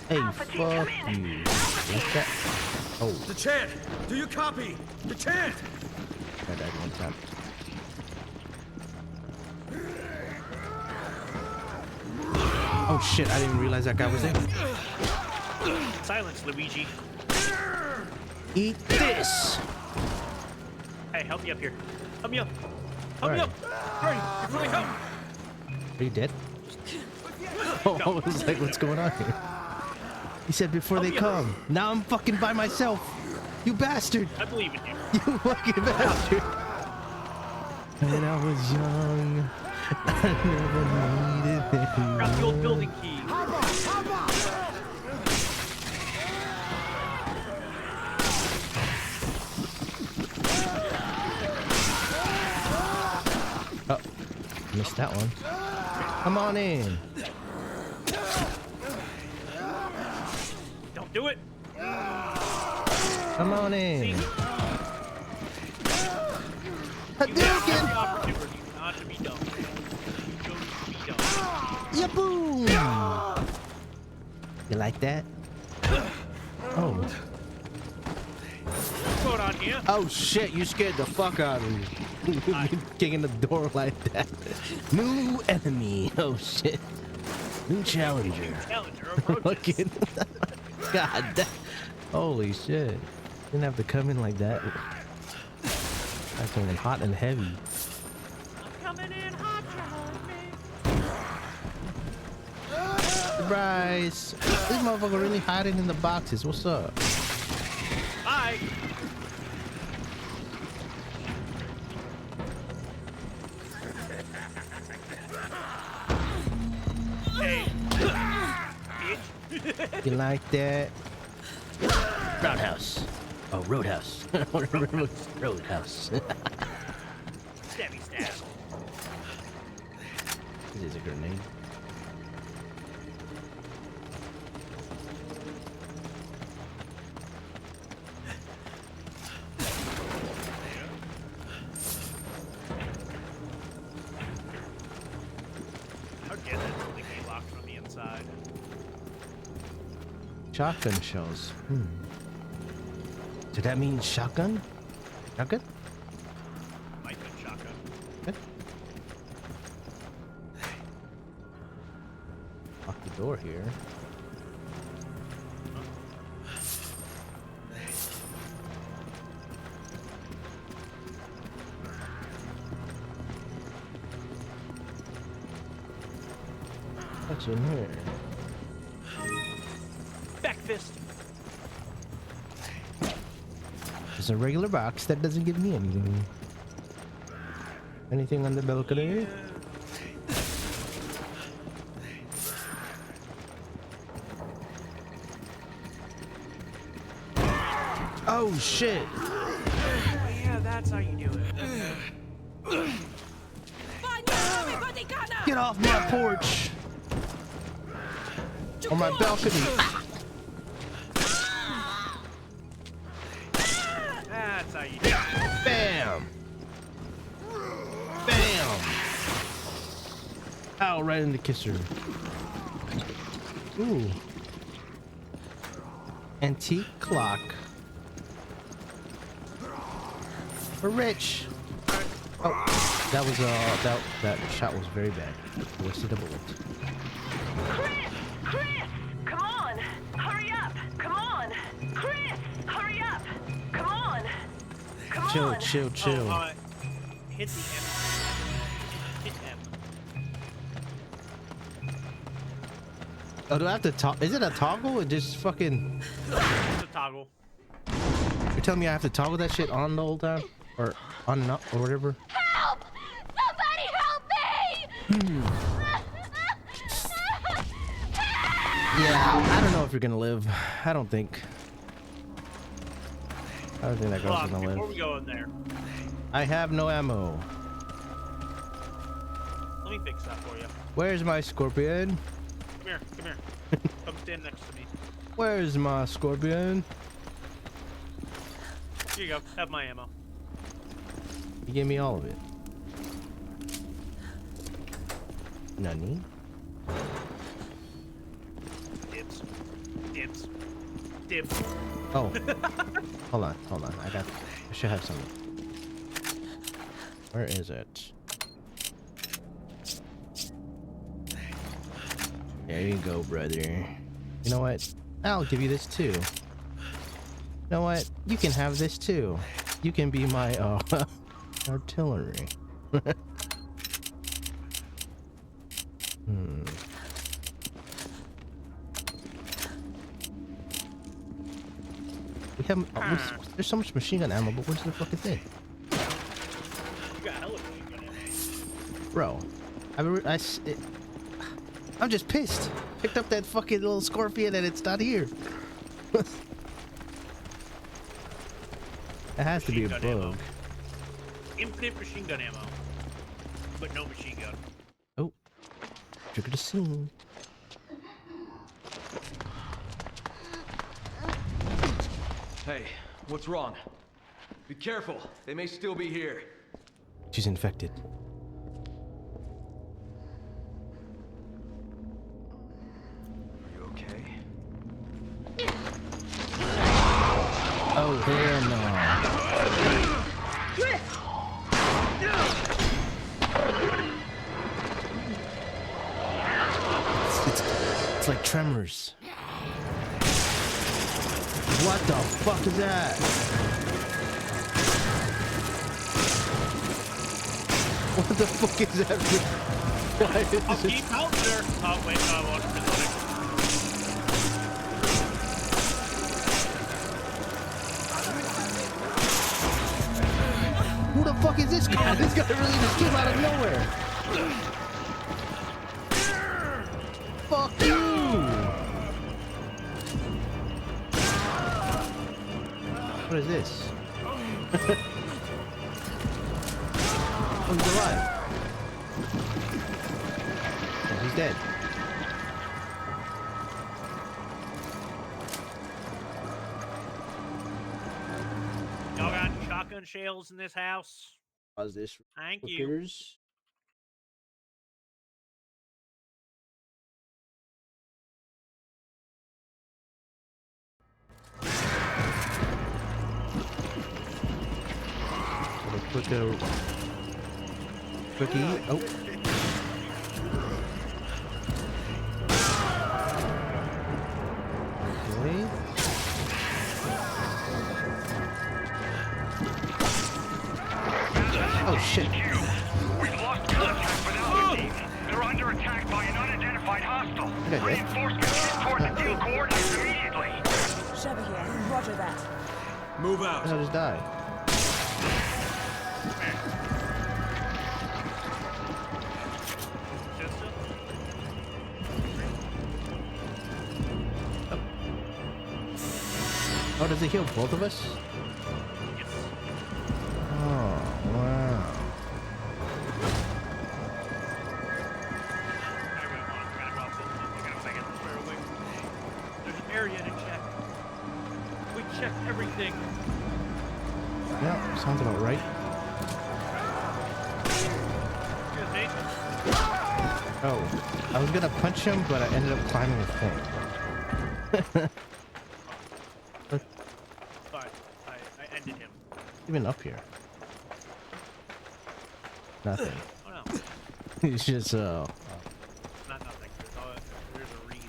Hey, fuck you. Like that? Oh. Dechant, do you copy? Dechant! I died one time. Oh shit! I didn't realize that guy was there. Silence, Luigi. Eat this! Hey, help me up here. Help me up. Help me up. Hurry, before they come. Are you dead? Oh, I was like, what's going on here? He said before they come. Now I'm fucking by myself. You bastard! I believe in you. You fucking bastard! When I was young, I never needed anyone. Grab the old building key. Oh, missed that one. Come on in. Don't do it. Come on in. Hadouken! Yeah, boom! You like that? Oh. What's going on here? Oh shit, you scared the fuck out of me. Kicking the door like that. New enemy. Oh shit. New challenger. Fucking. God damn. Holy shit. Didn't have to come in like that. I came in hot and heavy. I'm coming in hot, Surprise! This motherfucker really hiding in the boxes. What's up? Bye. Hey. Bitch. You like that? Roundhouse. Oh, Roadhouse. Roadhouse. Stabby stab. This is a grenade. How dare that building be locked from the inside? Shotgun shells. Did that mean shotgun? Shotgun? Might be shotgun. Okay. Lock the door here. What's in here? Back fist. It's a regular box that doesn't give me anything. Anything on the balcony? Oh shit! Yeah, that's how you do it. Get off my porch! On my balcony! That's how you do it. Bam! Bam! Ow, right in the kisser. Ooh. Antique clock. We're rich. Oh, that was that shot was very bad. Wasted a bullet. Chris! Come on! Hurry up! Come on! Chris! Hurry up! Come on! Come on! Chill. Hit the M. Hit M. Oh, do I have to toggle? Is it a toggle or just fucking? It's a toggle. You're telling me I have to toggle that shit on the whole time? Or on and off or whatever? Help! Somebody help me! Yeah, I don't know if you're gonna live. I don't think that girl's gonna Before live. we go in there, I have no ammo. let me fix that for you. Where's my scorpion? Come here. Come stand next to me. Where's my scorpion? Here you go. Have my ammo. You gave me all of it. Nani? Yeah. Dibs. Dibs. Oh. Hold on. I should have something. Where is it? There you go, brother. You know what? I'll give you this too. You know what? You can have this too. You can be my artillery. We have there's so much machine gun ammo, but where's the fucking thing? You got hella machine gun ammo. Bro, I'm just pissed. Picked up that fucking little scorpion and it's not here. It has to be a bug. Ammo. Infinite machine gun ammo, but no machine gun. Oh, trigger the scene. Hey, what's wrong? Be careful. They may still be here. She's infected. Are you okay? Oh, hell no. It's like Tremors. What the fuck is that? What the fuck is that? Why is I'll it? keep out there. Oh, wait, no, I wasn't reloading. Who the fuck is this guy? This guy really just came out of nowhere. Fuck you! What is this? Oh, he's alive. Oh, he's dead. Y'all got shotgun shells in this house? How's this? Thank you. Hookers? Cookie. Oh. Okay. Oh shit. We've lost contact with Alpha Team. They're under attack by an unidentified hostile. Okay. Reinforcements head toward the deal coordinates immediately. Chevy here. Roger that. Move out. I'll just die. Oh, does it heal both of us? Yes. Oh, wow. There's an area to check. We checked everything. Yeah, sounds about right. Excuse me. Oh, I was gonna punch him, but I ended up climbing a thing. Sorry, I ended him. Even up here. Nothing. Oh no, He's just not nothing. There's a reason.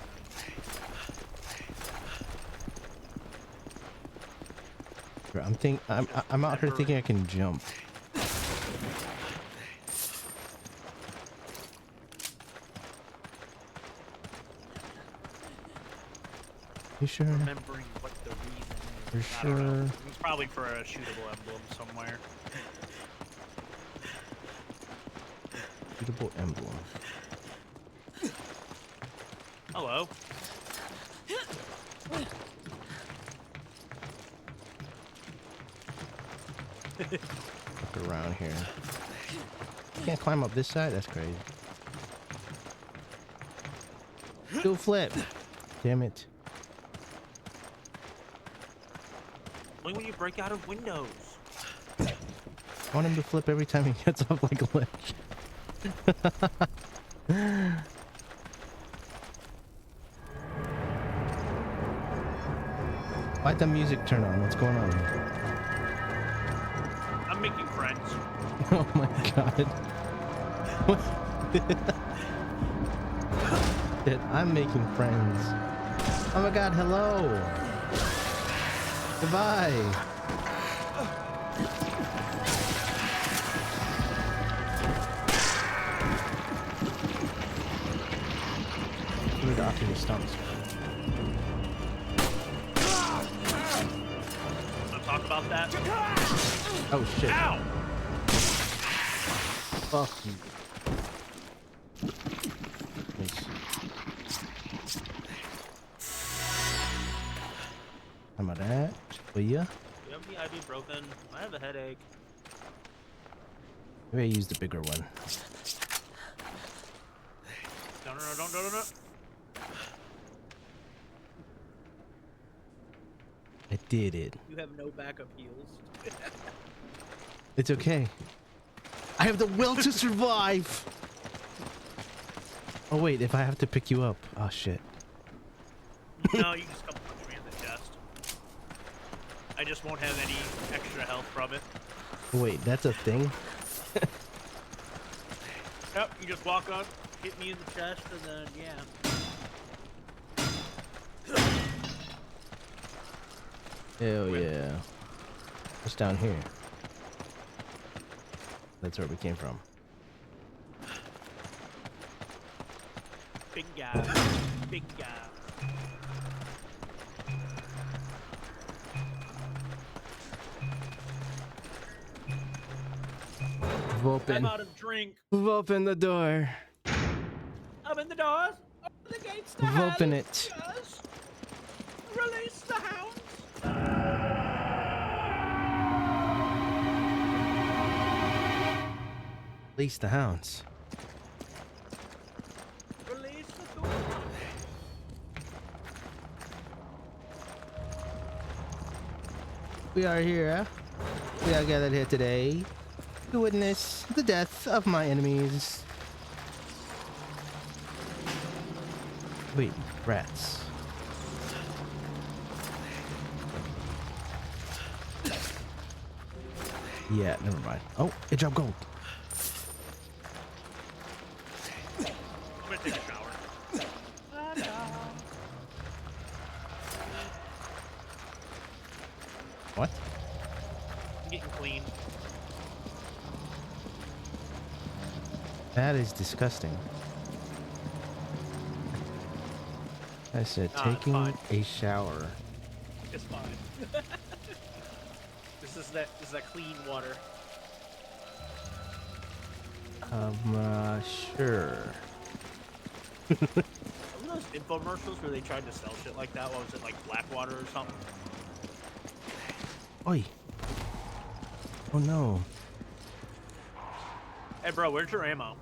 I'm out here thinking I can jump. You sure? Remembering what the reason is. You're I don't know. sure? It's probably for a shootable emblem somewhere. Suitable emblem. Hello. Look around here. Can't climb up this side? That's crazy. Do a flip. Damn it. Only when you break out of windows. I want him to flip every time he gets up like a ledge. Why'd the music turn on? What's going on here? I'm making friends. Oh my god. What? Shit, I'm making friends. Oh my god, hello. Goodbye. Put it off your stumps. Wanna talk about that? Oh shit. Ow! Fuck you. How about that? For ya? You have any ibuprofen? I have a headache. Maybe I use the bigger one. No, don't. I did it. You have no backup heals. It's okay. I have the will to survive. Oh wait, if I have to pick you up. Oh shit. No, you just come punch me in the chest. I just won't have any extra health from it. Wait, that's a thing? Yep, you just walk up, hit me in the chest, and then, yeah. Hell yeah. What's down here? That's where we came from. Big guy. Big guy. Open. I'm out of drink. Open the door. Open the doors. Open the gates to Open hell. it. Yes. Release the hounds. Release the hounds. Release the door. We are here. We are gathered here today to witness the death of my enemies. Wait, rats. Yeah, never mind. Oh, it dropped gold. I'm gonna take a shower. What? I'm getting clean. That is disgusting. I said Nah, it's taking fine. a shower. It's fine. This is that clean water. Sure. Remember those infomercials where they tried to sell shit like that? What was it, like Blackwater or something? Oi. Oh no. Hey bro, where's your ammo?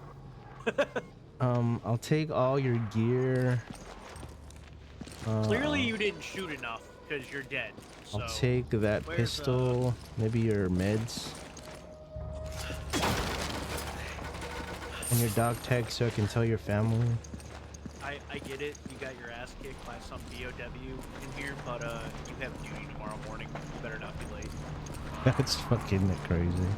I'll take all your gear. Clearly you didn't shoot enough because you're dead. So I'll take that where's, pistol, maybe your meds. And your dog tag so I can tell your family. I get it. You got your ass kicked by some BOW in here, but you have duty tomorrow morning. You better not be late. That's fucking crazy.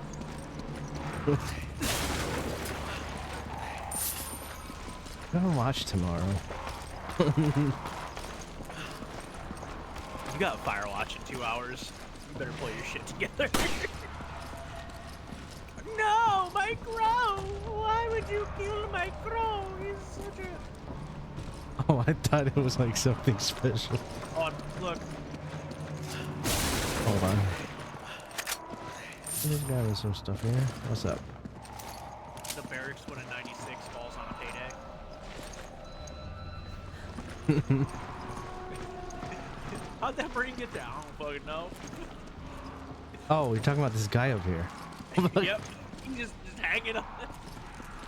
I don't watch tomorrow. You got Firewatch in 2 hours. You better pull your shit together. No, my crow! Why would you kill my crow? He's such a... Oh, I thought it was like something special. Oh, look. Hold on. Just grabbing some stuff here. What's up? The barracks when a 96 falls on a payday. How'd that bring you down? I don't fucking know. Oh, you're talking about this guy up here. Yep. Just hanging on.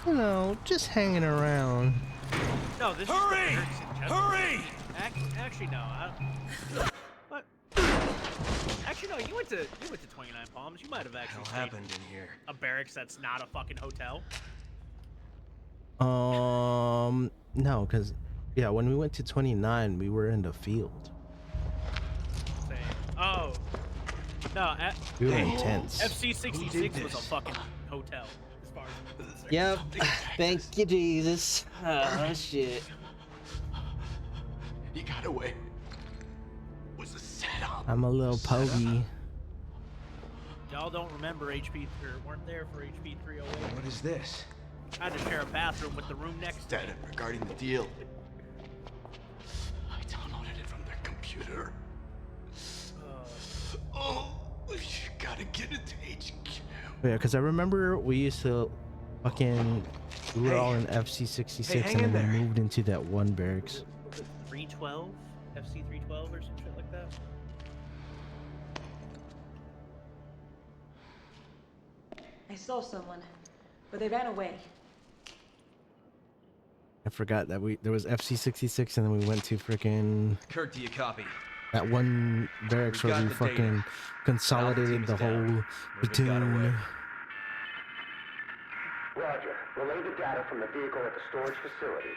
You know, just hanging around. No, this Hurry! is the barracks in general. Hurry! Actually, no. What? Actually, no. You went to 29 Palms. You might have actually What stayed happened in here? a barracks that's not a fucking hotel. No, because yeah, when we went to 29, we were in the field. Same. Oh. No, We were intense. FC66 was a fucking hotel. As far as yep. Thank you, Jesus. Oh, shit. You got away. It was a setup. I'm a little pogey. Y'all don't remember HP or weren't there for HP 308. What is this? I had to share a bathroom with the room next to it. Data regarding the deal. I downloaded it from their computer. Oh, you gotta get it to HQ. Yeah, because I remember we used to fucking, we were all in FC66 and then we moved into that one barracks. 312? FC 312 or some shit like that? I saw someone, but they ran away. I forgot that there was FC66 and then we went to freaking Kirk, do you copy? that one barracks where we fucking consolidated the whole platoon. Roger. Relay the data from the vehicle at the storage facility.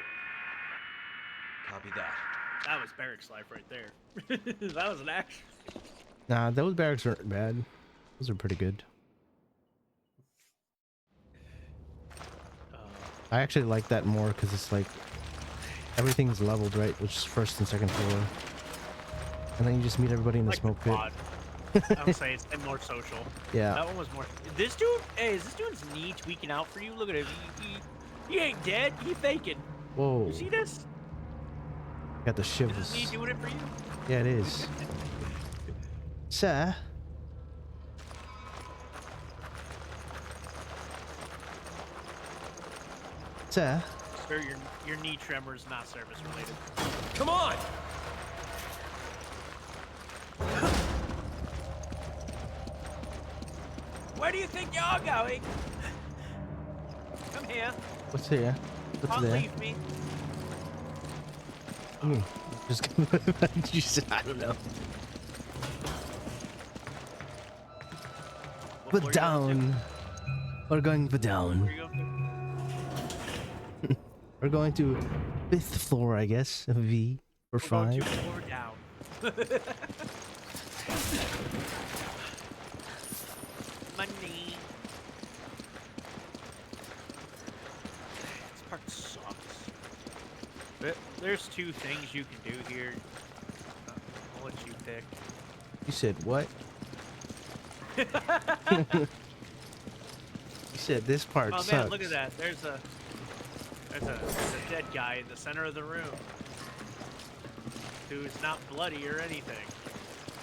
Copy that. That was barracks life right there. That was an action. Nah, those barracks aren't bad. Those are pretty good. I actually like that more because it's like everything's leveled, right? Which is first and second floor. And then you just meet everybody in the like smoke pit. I would say it's more social. Yeah. That one was more. This dude, hey, is this dude's knee tweaking out for you? Look at him. He ain't dead. He faking. Whoa. You see this? Got the Is shivers. his knee doing it for you? Yeah, it is. Sir. Sir. Sir, your knee tremor is not service related. Come on! Where do you think you're going? Come here. What's here? What's Don't there? leave me. Just you said, I don't know. What But floor you going down. We're going for to? down. Where you going to? We're going to 5th floor, I guess. V or We're going 5. to floor down. Money. This part sucks. But there's two things you can do here. I'll let you pick. You said what? You said this part Oh sucks. man, look at that. There's a dead guy in the center of the room who's not bloody or anything.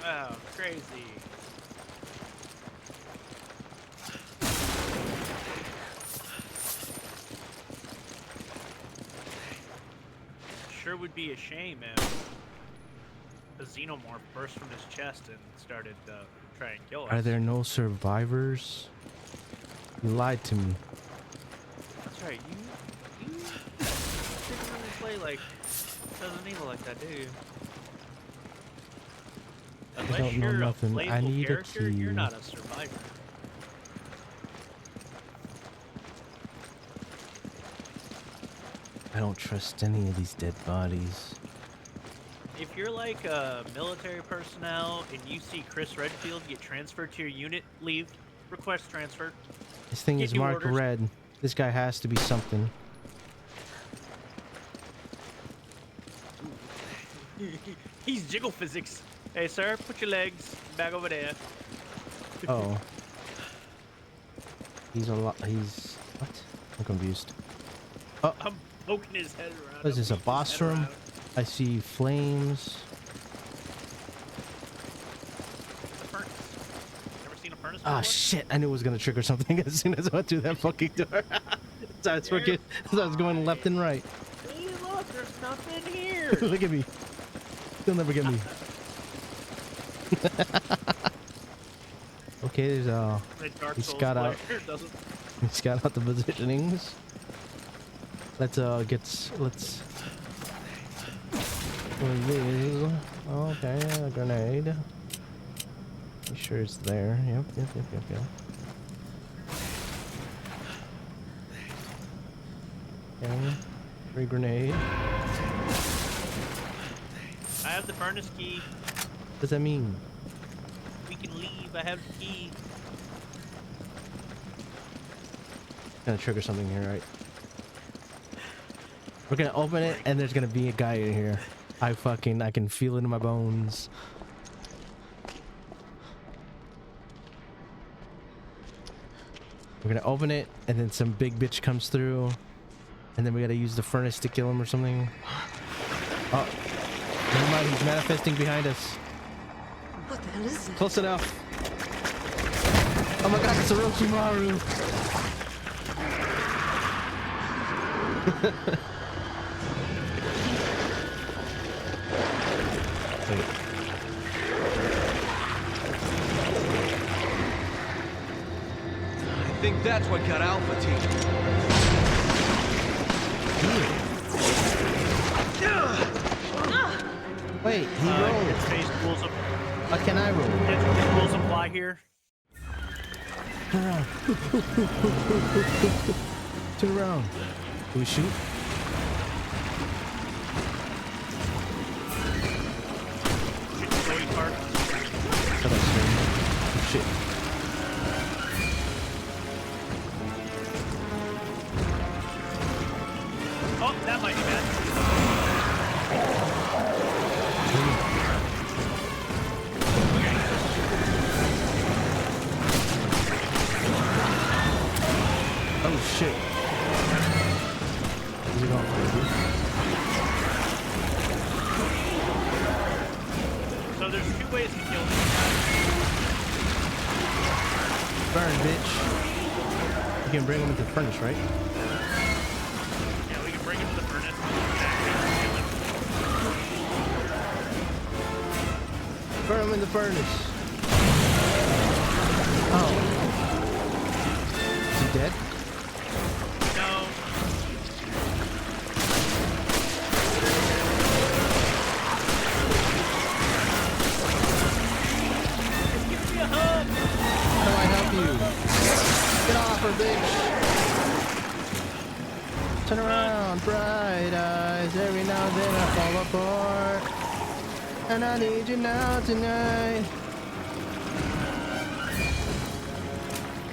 Oh, crazy. Sure would be a shame if a xenomorph burst from his chest and started to try and kill us. Are there no survivors? You lied to me. That's right. You didn't really play like Resident Evil like that, do you? Unless don't know you're nothing. a I playable need a character, you're key. not a survivor. I don't trust any of these dead bodies. If you're like a military personnel and you see Chris Redfield get transferred to your unit, leave. Request transfer. This thing Get is new marked orders. red. This guy has to be something. He's jiggle physics. Hey, sir, put your legs back over there. Oh. He's a lot. He's. What? I'm confused. Oh, I'm poking his head around. what is I'm this? A poking his boss head room? around. I see flames. It's a furnace. Never seen a furnace Ah, before? shit. I knew it was going to trigger something as soon as I went through that fucking door. So I was going left and right. Hey, look, there's nothing here. Look at me. You'll never get me. Okay, there's The Dark he's Souls got out. player doesn't. He's got out the positionings. Let's okay, a grenade. You sure it's there? Yep. Okay. Free grenade. I have the furnace key. What does that mean? fucking leave. I have the key. Gonna trigger something here, right? We're gonna open it, and there's gonna be a guy in here. I can feel it in my bones. We're gonna open it, and then some big bitch comes through, and then we gotta use the furnace to kill him or something. Oh, never mind, he's manifesting behind us. What the hell is it? Close enough. Oh my god, it's Orochimaru. Wait. I think that's what got Alpha Team. Wait, he rolled. What can I roll? His rules apply here. Turn around. Turn around. Do we shoot? Shit. Oh, that might be bad. Oh shit. Is it going for So there's two ways to kill this. Burn, bitch. You can bring him into the furnace, right? Yeah, we can bring him to the furnace. Burn him in the furnace. Oh. Is he dead? No. Give me a hug. How do I help you? Get off her, bitch. Turn around, bright eyes. Every now and then I fall apart. And I need you now tonight.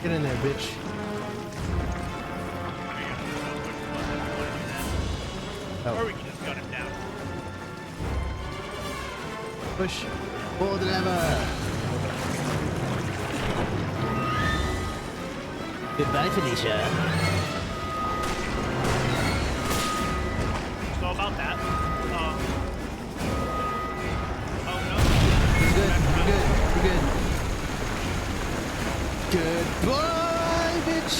Get in there, bitch. Oh. Or we can just gun him down. Push. Pull the lever. Goodbye, Felicia. So about that. Oh no. We're good. Goodbye, bitch.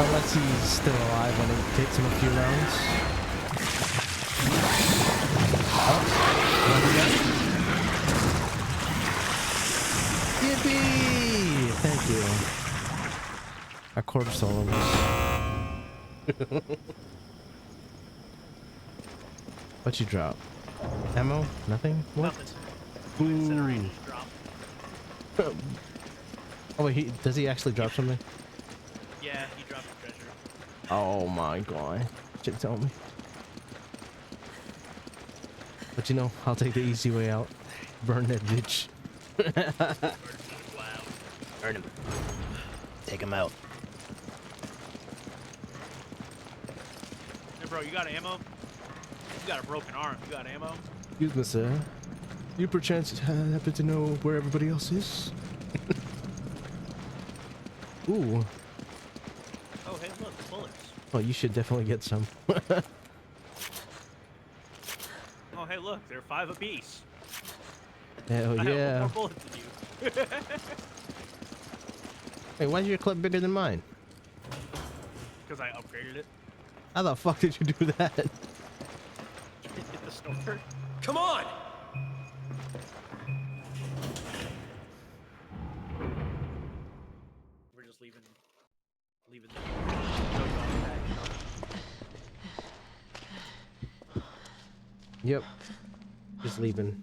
Unless he's still alive when it takes him a few rounds. Oh, yippee! Thank you. Our quarter soul was. What'd you drop? Ammo? Nothing? What? Nothing. Ooh. Oh wait, does he actually drop something? Yeah, he dropped the treasure. Oh my god. Should tell me. But you know, I'll take the easy way out. Burn that bitch. Burn him. Take him out. Hey bro, you got ammo? You got a broken arm. You got ammo? Excuse me, sir. You perchance happen to know where everybody else is? Ooh. Oh, hey, look, bullets. Oh, you should definitely get some. Oh, hey, look, they're 5 apiece. Hell I yeah. have more bullets than you. Hey, why is your clip bigger than mine? Because I upgraded it. How the fuck did you do that? Hit the store. Come on! We're just leaving them. Yep. Just leaving.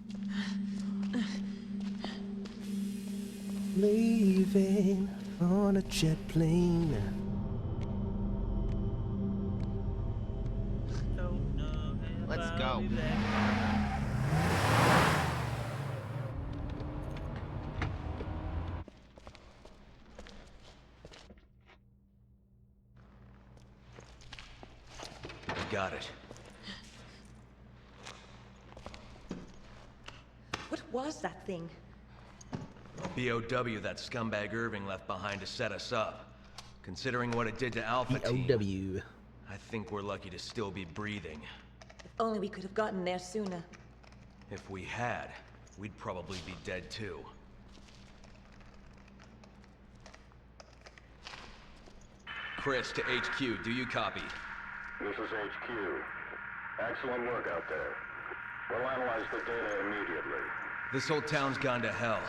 Leaving on a jet plane. Let's go. got it. What was that thing? BOW that scumbag Irving left behind to set us up. Considering what it did to Alpha Team, BOW. I think we're lucky to still be breathing. If only we could have gotten there sooner. If we had, we'd probably be dead too. Chris to HQ, do you copy? This is HQ. Excellent work out there. We'll analyze the data immediately. This whole town's gone to hell.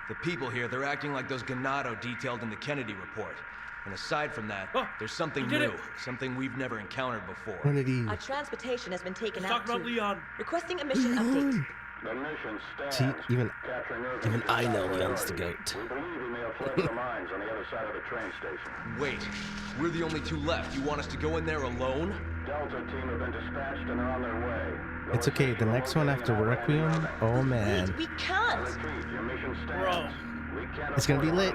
The people here, they're acting like those Ganado detailed in the Kennedy report. And aside from that, there's something new, something we've never encountered before. Kennedy. Our transportation has been taken Let's out talk about too. Leon. Requesting a mission update. The mission stands. See, even Capturing I know Leon's the goat. We believe he may have fled the mines on the other side of the train station. Wait, we're the only two left. You want us to go in there alone? Delta team have been dispatched and are on their way. It's okay. The next one after Requiem, oh man, We can't. Repeat, your mission stands. Bro. We can't it's gonna be lit.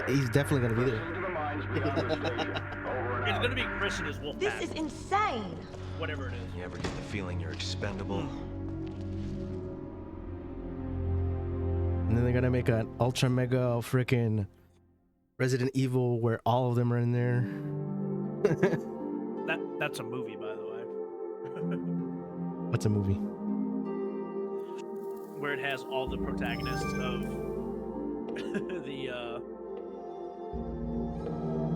He's definitely gonna be there. Proceed to the mines beyond the station. Over and It's out. gonna be Chris and his wolf This pack. is insane. Whatever it is. You ever get the feeling you're expendable? And then they're gonna make an ultra mega freaking Resident Evil where all of them are in there. That's a movie, by the way. What's a movie? Where it has all the protagonists of the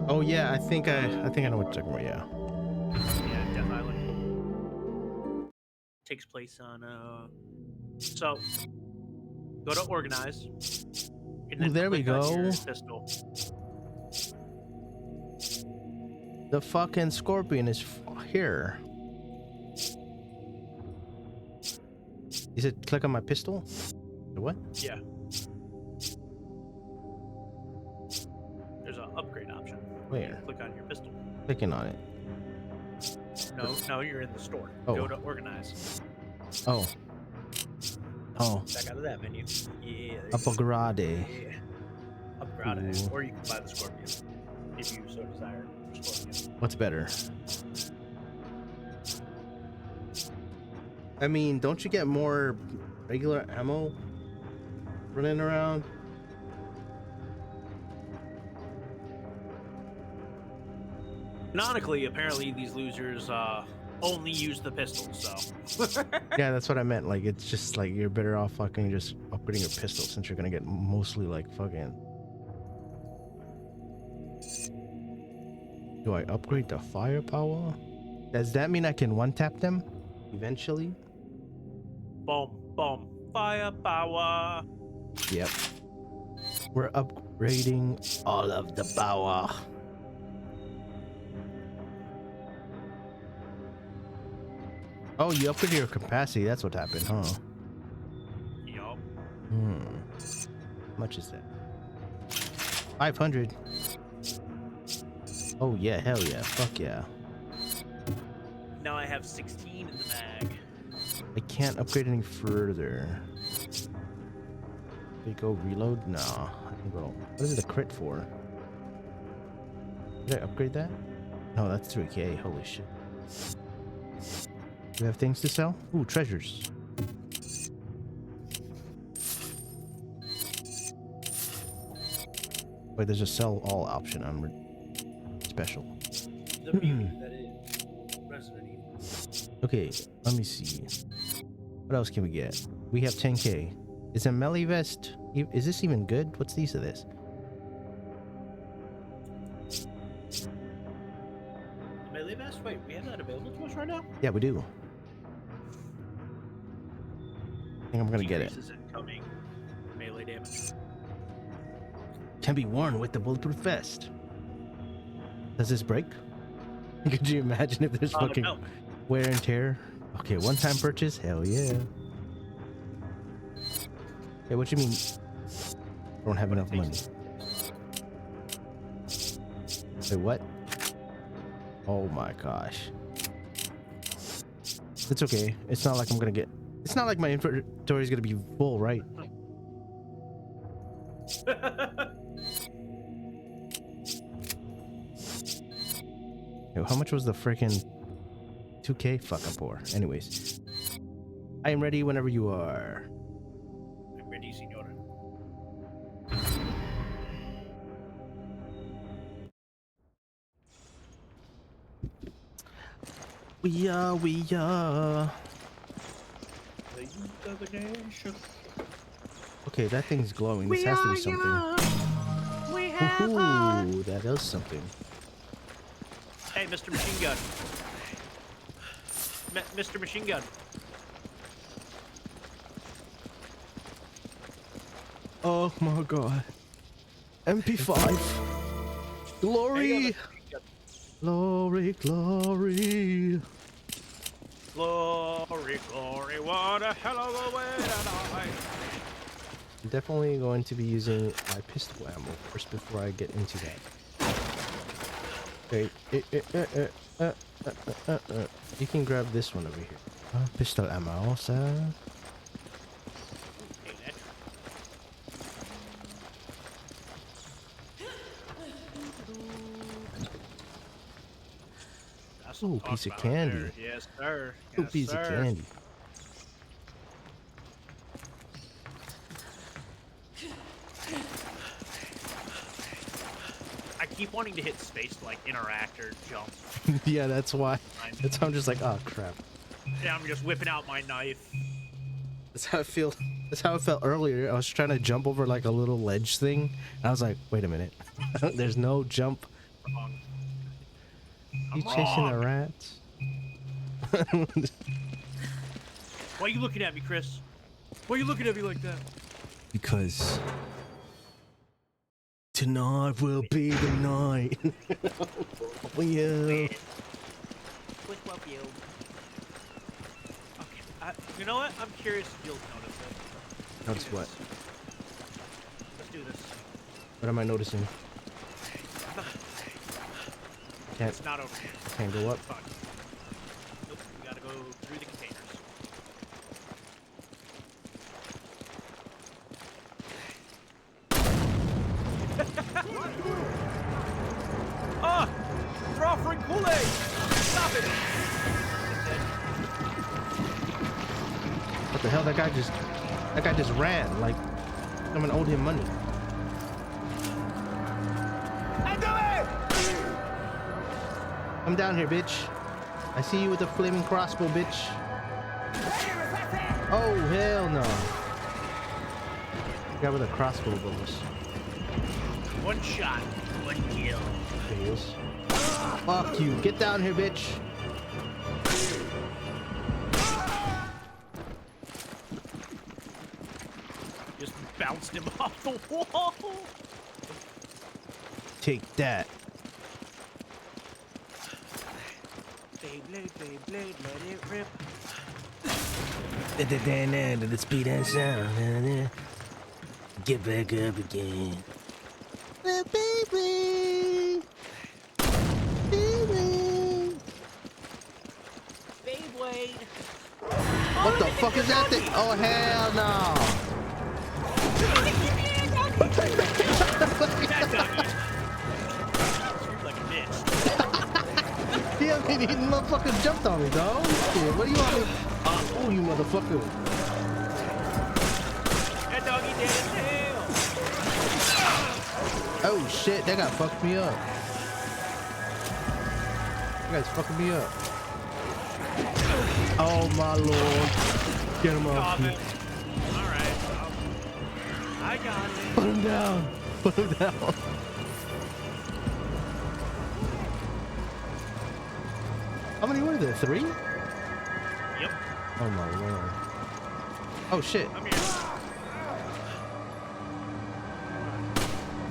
Oh yeah, I think I know what you're talking about. Yeah. Death Island. Takes place on so go to organize. And Ooh, there we click on go. your pistol. The fucking scorpion is here. You said click on my pistol? What? Yeah. There's an upgrade option. Where? Click on your pistol. Clicking on it. No, you're in the store. Oh. Go to organize. Oh. Oh. Back out of that menu. Yeah. Upgrade. Yeah. Upgrade. Ooh. Or you can buy the scorpion if you so desire. Scorpion. What's better? I mean, don't you get more regular ammo running around? Canonically, apparently these losers only use the pistol, so. Yeah, that's what I meant. Like, it's just like you're better off fucking just upgrading your pistol since you're gonna get mostly like fucking. Do I upgrade the firepower? Does that mean I can one tap them eventually? Boom, boom, firepower. Yep. We're upgrading all of the power. Oh, you upgraded your capacity. That's what happened, huh? Yup. How much is that? 500. Oh yeah, hell yeah, fuck yeah. Now I have 16 in the mag. I can't upgrade any further. They go reload? No. I can go. What is it a crit for? Did I upgrade that? No, that's 3k. Holy shit. Do we have things to sell? Ooh, treasures. Wait, there's a sell all option on special. The beauty that is Resident Evil. Okay, let me see. What else can we get? We have 10k. Is a melee vest? Is this even good? What's the use of this? Melee vest? Wait, we have that available to us right now? Yeah, we do. I think I'm gonna get it. Decreases incoming melee damage. Can be worn with the bulletproof vest. Does this break? Could you imagine if there's fucking no. wear and tear? Okay, one-time purchase? Hell yeah. Hey, what you mean? I don't have enough money. Wait, what? Oh my gosh. It's okay. It's not like I'm gonna get... It's not like my inventory is gonna be full, right? Yo, how much was the freaking 2K? Fuck, I'm poor. Anyways. I am ready whenever you are. I'm ready, senora. We are. Okay, that thing's glowing. This has to be something. We have Ooh, that is something. Hey, Mr. Machine Gun. Mr. Machine Gun. Oh my god. MP5. Glory. Glory, glory. Glory, glory, what a hell of a way to die. I'm definitely going to be using my pistol ammo first before I get into that. Okay. You can grab this one over here. Pistol ammo, sir. Ooh, piece of candy. Yes, sir. Ooh, piece of candy. I keep wanting to hit space to like interact or jump. Yeah, that's why. That's how I'm just like, oh crap. Yeah, I'm just whipping out my knife. That's how I feel. That's how I felt earlier. I was trying to jump over like a little ledge thing. And I was like, wait a minute. There's no jump. Wrong. You chasing the rats? Why are you looking at me, Chris? Why are you looking at me like that? Because tonight will be the night. Oh, yeah. Okay, you know what? I'm curious if you'll notice it. Notice what? Let's do this. What am I noticing? Can't. It's not over here. Can't go up. Fuck. Nope. We gotta go through the containers. Ah! You're offering Kool-Aid! Stop it! What the hell? That guy just ran. Like someone owed him money. Come down here, bitch. I see you with a flaming crossbow, bitch. Oh, hell no. The guy with a crossbow bullets. One shot, one kill. There he is. Fuck you. Get down here, bitch. Just bounced him off the wall. Take that. Blade, let it rip. To the speed and sound. Get back up again. Baby. Beyblade. What the fuck is that thing? Oh, hell no. Like a bitch. Yeah, I mean, he motherfucker jumped on me, dog. Yeah, what do you want me? Oh, you motherfucker. That doggy dead as hell. Oh shit, that guy fucked me up. That guy's fucking me up. Oh my lord. Get him off me. Alright. I got it. Put him down. Put him down. How many were there? 3? Yep. Oh my lord. Oh shit. I'm here.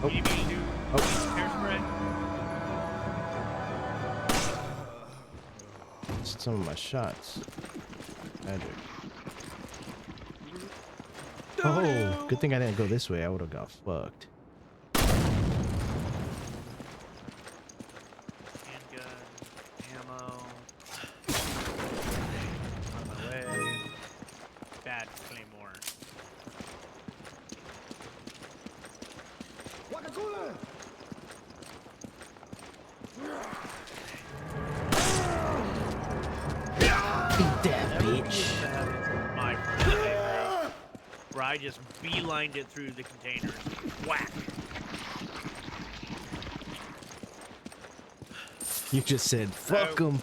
Oh. You need me to do hairspray? Some of my shots. Magic. Oh, good thing I didn't go this way. I would have got fucked. Handgun, ammo. On my way. Bad claymore. I just beelined it through the containers. Whack. You just said, fuck them.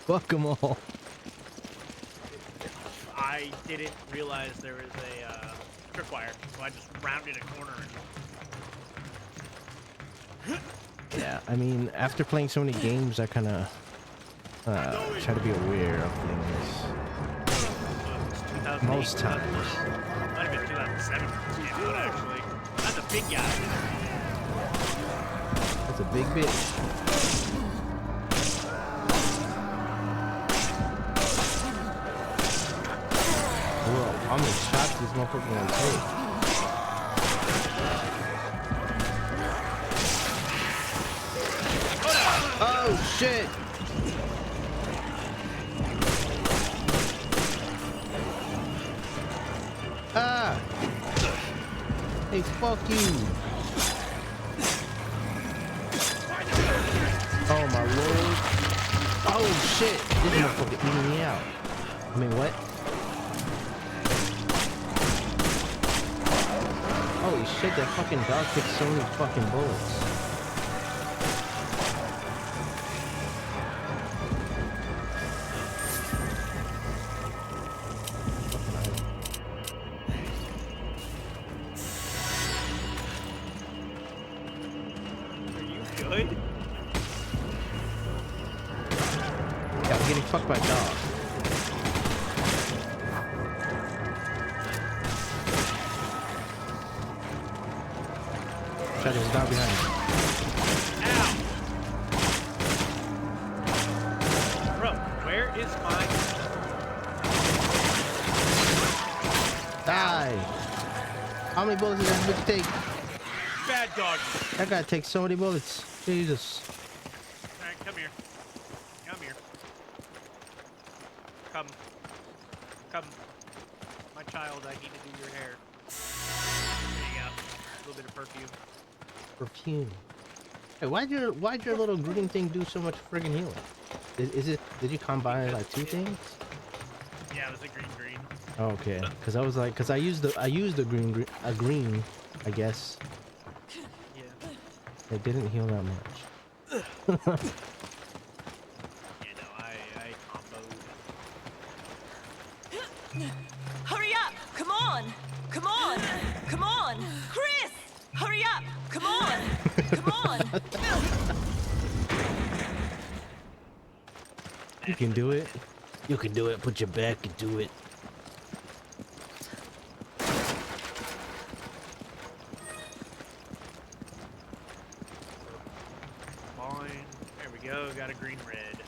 Fuck them all. I didn't realize there was a tripwire, so I just rounded a corner. Yeah, I mean, after playing so many games, I kind of try to be aware of things. Most times. Might have been 2007 came out, actually. That's a big guy. That's a big bitch. Whoa, how many shots this motherfucker gonna take? Oh shit! Ah! Hey, fuck you! Oh my lord! Oh shit! This motherfucker eating me out. I mean, what? Holy shit! That fucking dog takes so many fucking bullets. Fuck my dog. Shadow, he's down behind you. Ow! Bro, where is my... Die! How many bullets does that bitch take? Bad dog. That guy takes so many bullets. Jesus. Alright, come here. Come here. Come. Come. My child, I need to do your hair. There you go. A little bit of perfume. Perfume. Hey, why'd your little green thing do so much friggin' healing? Is it, did you combine like two things? Yeah, it was a green. Oh, okay. Cause I was like, cause I used the green, I guess. Yeah. It didn't heal that much. You know, I comboed. Hurry up! Come on! Come on! Come on! Chris! Hurry up! Come on! Come on! You can do it. You can do it. Put your back into it. Fine. There we go. Got a green red.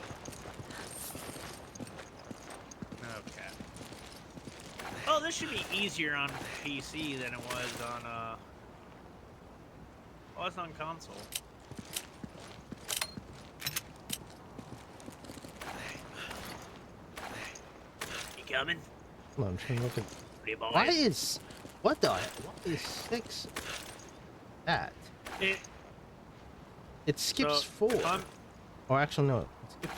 Okay. Oh, this should be easier on PC than it was on console. You coming? Hold on, I'm trying to look at. Pretty boy. Why is 6 that? It skips 4. Or actually no, it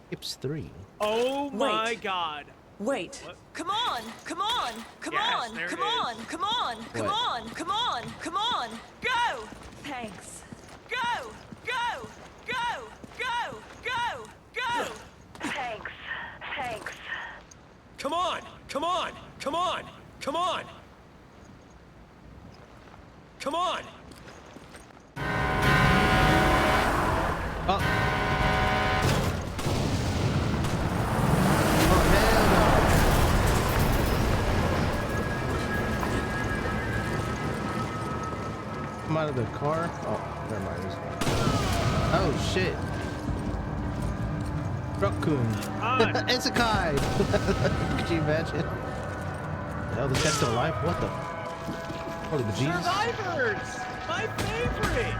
skips 3. Oh my god. Wait. What? Come on! Come on! Come Yes, on! there it Come on! is. Come on! Come What? on! Come on! Come on! Go! Thanks. Go! Go! Go! Go! Go! Go! Thanks. Thanks. Come on! Come on! Come on! Come on! Come on! Oh. Oh hell no! Come out of the car. Oh, never mind. Oh shit! Raccoon. It's a kite. Could you imagine? Hell, this guy's still alive? What the? Holy bejesus. Survivors! My favorite!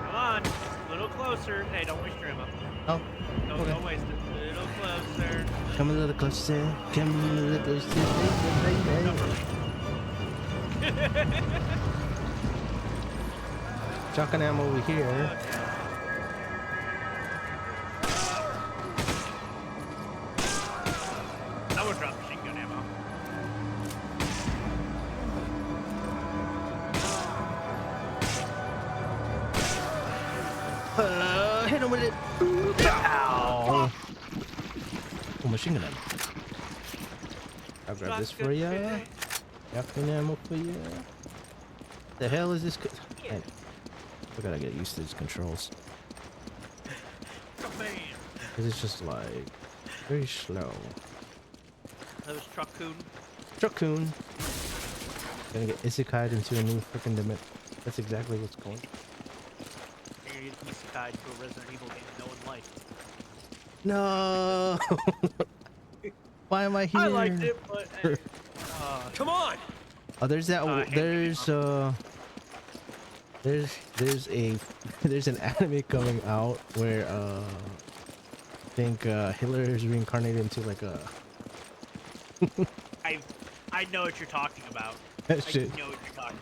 Come on. A little closer. Hey, don't waste your ammo. Oh. Don't, Okay. don't waste it. A little closer. Come a little closer. Come a little closer, baby. Shotgun ammo over here. I would drop machine gun ammo. Hit him with it. Ow. Oh, machine gun. I'll grab this for ya. Shotgun ammo for ya. The hell is this? Man, I gotta get used to these controls. Cause it's just like very slow. That was Truck-kun. Truck-kun. Gonna get isekai'd into a new freaking dimension. That's exactly what's going. You're gonna get isekai'd to a Resident Evil game no one liked. No. Why am I here? I liked it, but hey, come on. Oh, there's that. There's an anime coming out where I think Hitler is reincarnated into like a. I know what you're talking about. Shit. I know what you're talking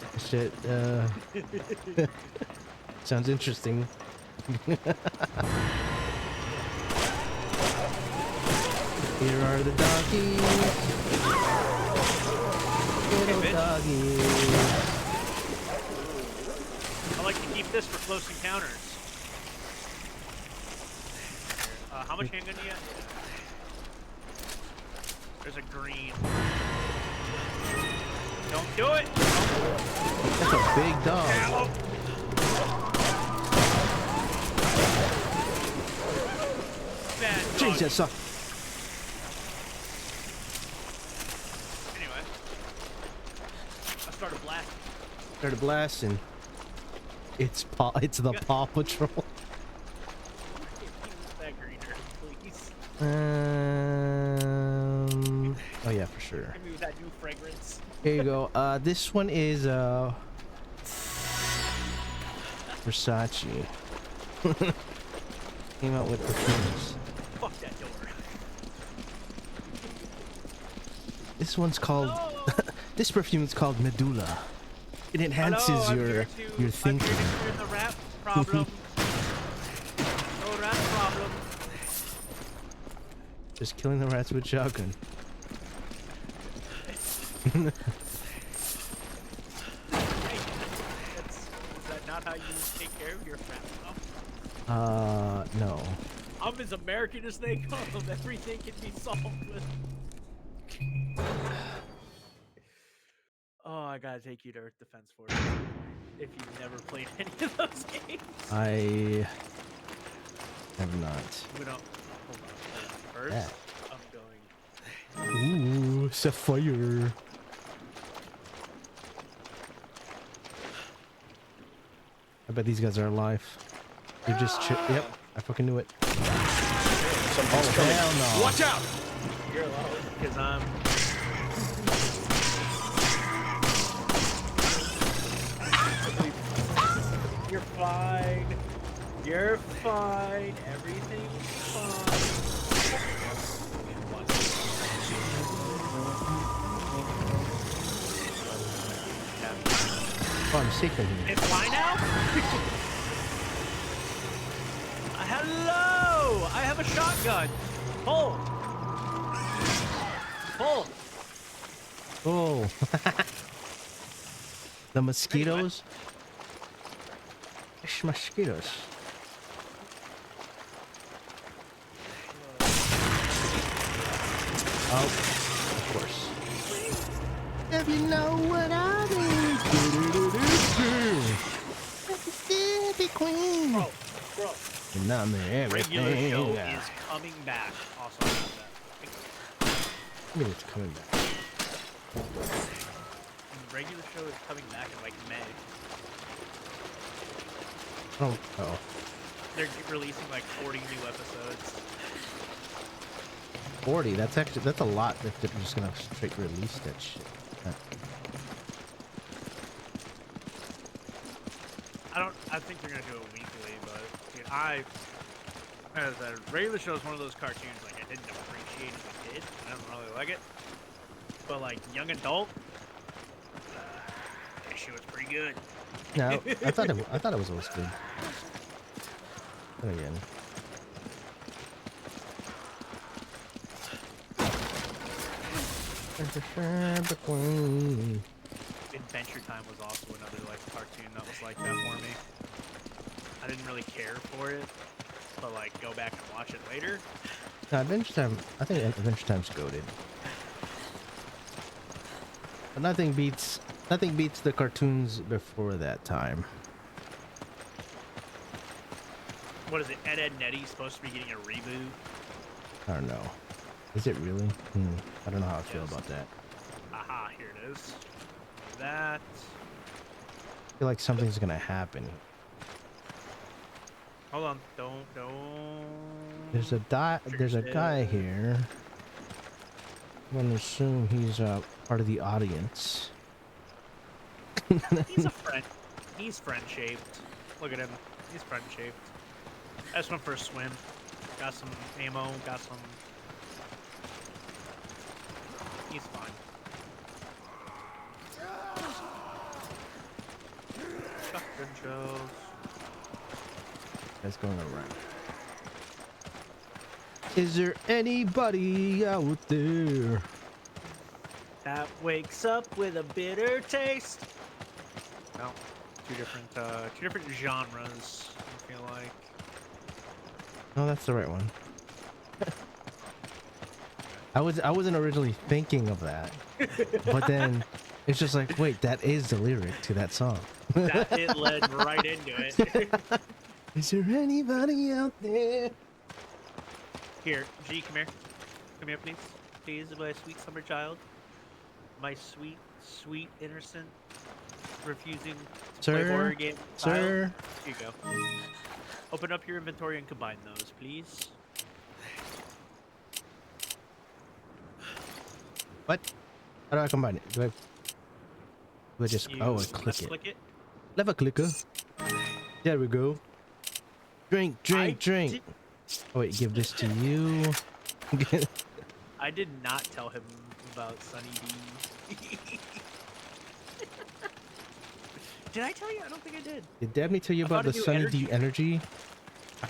about. Shit. Sounds interesting. Here are the doggies. Little doggies. I like to keep this for close encounters. How much handgun do you have? There's a green. Don't do it! That's a big dog. Ow. Bad dog. Jesus. Anyway. I started blasting. Started blasting. It's the Paw Patrol. That greener, please. Oh yeah, for sure. Hit me with that new fragrance. Here you go. This one is Versace. Came out with perfumes. Fuck that door. This one's called. This perfume is called Medulla. It enhances your thinking. I'm here to clear the rat problem. No rat problem. Just killing the rats with shotgun. Is that not how you take care of your rat problem? No. I'm as American as they come. Everything can be solved with. Oh, I gotta take you to Earth Defense Force if you've never played any of those games. I have not. We don't. Hold on. First, Yeah. I'm going. Ooh, Sapphire. I bet these guys are alive. They're just yep, I fucking knew it. Something's coming. Hell no. Watch out! You're alone, because I'm. You're fine. You're fine. Everything's fine. Oh, I'm safe in here. Hey, fly now? Hello! I have a shotgun. Pull. Pull. Oh. The mosquitoes. It's mosquitoes. Oh, of course. If you know what I mean. Mississippi Queen. Bro. And I'm everything. Regular show is coming back. Also, I know that. I mean, it's coming back. The regular show is coming back in like May. Oh. They're releasing like 40 new episodes. 40. That's a lot. If they're just gonna straight release that shit. I think they're gonna do it weekly, but dude, as a regular show is one of those cartoons like I didn't appreciate as a kid. I don't really like it, but like young adult, that shit was pretty good. No, I thought it was always good. Then again. Adventure Time was also another like cartoon that was like that for me. I didn't really care for it, but like go back and watch it later. No, Adventure Time. I think Adventure Time's goated. But nothing beats the cartoons before that time. What is it? Ed, Edd n Eddy's supposed to be getting a reboot. I don't know. Is it really? I don't know how I feel about that. Aha, here it is. That. I feel like something's gonna happen. Hold on, don't. There's a guy here. I'm gonna assume he's part of the audience. He's a friend. He's friend-shaped. Look at him. He's friend-shaped. I just went for a swim. Got some ammo. Got some. He's fine. Shotgun shells. That's going around. Is there anybody out there that wakes up with a bitter taste? No, two different genres. I feel like. No, that's the right one. I wasn't originally thinking of that, but then it's just like, wait, that is the lyric to that song. It led right into it. Is there anybody out there? Here, G, come here. Come here, please. Please, my sweet summer child. My sweet, sweet, innocent, refusing to play horror game child. Here you go. Open up your inventory and combine those, please. What? How do I combine it? Do I just... Oh, I click it. Lever clicker. There we go. Drink. Oh, wait, give this to you. I did not tell him about Sunny D. Did I tell you? I don't think I did. Did Dabney tell you about the Sunny D energy?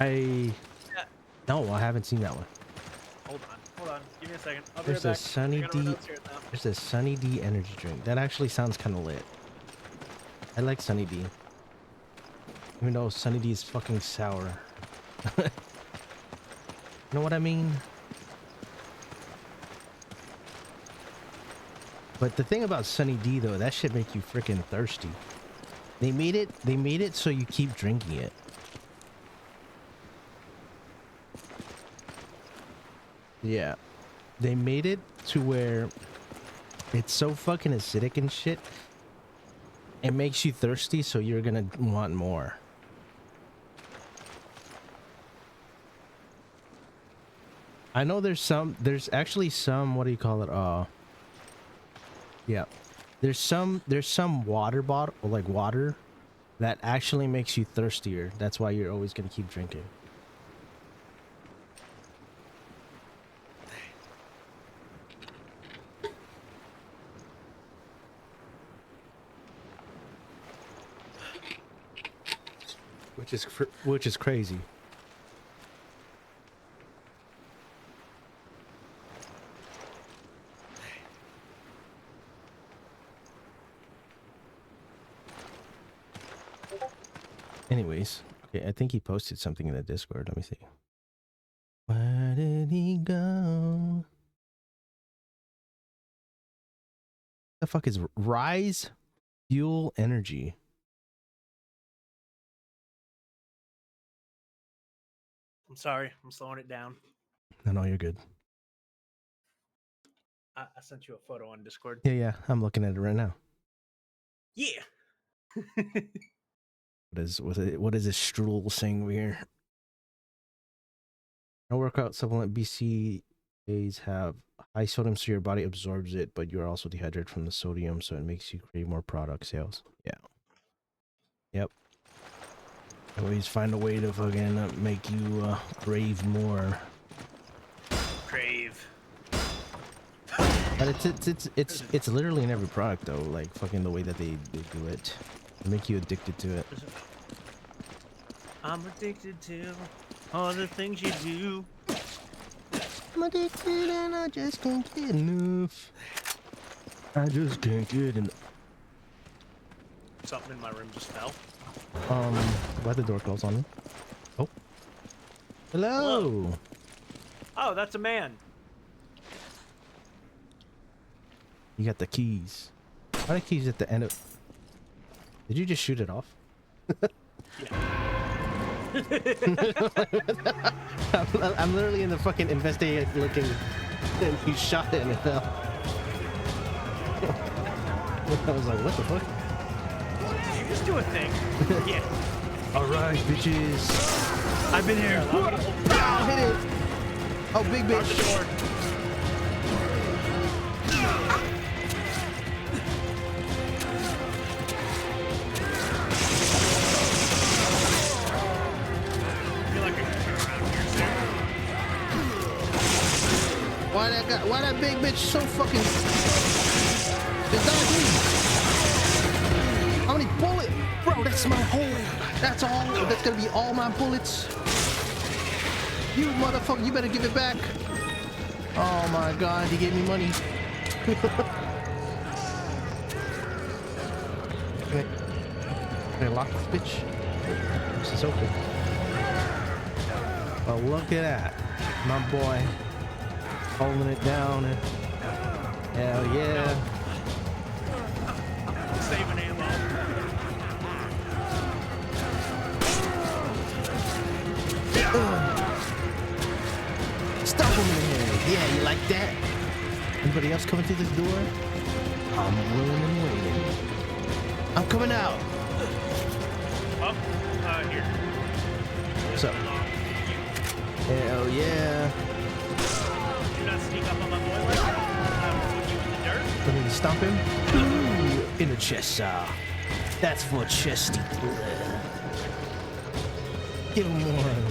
No, I haven't seen that one. Hold on. Give me a second. I'll be right back. There's a Sunny D energy drink. That actually sounds kind of lit. I like Sunny D. Even though Sunny D is fucking sour. You know what I mean? But the thing about Sunny D though, that shit make you freaking thirsty. They made it so you keep drinking it. Yeah. They made it to where it's so fucking acidic and shit. It makes you thirsty, so you're gonna want more. I know there's actually some, what do you call it? Yeah. There's some water bottle, like water, that actually makes you thirstier. That's why you're always gonna keep drinking. Which is crazy. Anyways, okay, I think he posted something in the Discord. Let me see. Where did he go? The fuck is Rise Fuel Energy? I'm sorry. I'm slowing it down. No, you're good. I sent you a photo on Discord. Yeah, I'm looking at it right now. Yeah. What is this strudel saying over here? No workout supplement BCAAs have high sodium, so your body absorbs it, but you're also dehydrated from the sodium, so it makes you crave more product sales. Yeah. Yep. Always find a way to fucking make you crave more. Crave. But it's literally in every product though, like fucking the way that they do it. They make you addicted to it. I'm addicted to all the things you do. I'm addicted and I just can't get enough. I just can't get enough. Something in my room just fell. Why'd the door close on me? Oh. Hello. Oh, that's a man. You got the keys. Why are the keys at the end of... Did you just shoot it off? I'm literally in the fucking investigate looking, and he shot it and it fell. I was like, what the fuck? Did you just do a thing? Yeah. Alright, bitches. I've been here. Oh, hit it. Oh, big bitch. Why that big bitch so fucking... Just dodge me. How many bullets? Bro, that's my whole... That's all. That's gonna be all my bullets. You motherfucker, you better give it back. Oh my god, he gave me money. Can I lock this bitch? This is open. Oh, look at that. My boy. Holding it down. Hell yeah. Saving ammo. Stop him in here. Yeah, you like that? Anybody else coming through this door? I'm willing and waiting. I'm coming out. Here. What's up? Hell yeah. Do not sneak up on my boy like that. Put you in the dirt. Let me stomp him. Ooh, in the chest, that's for chesty blood. Give him one.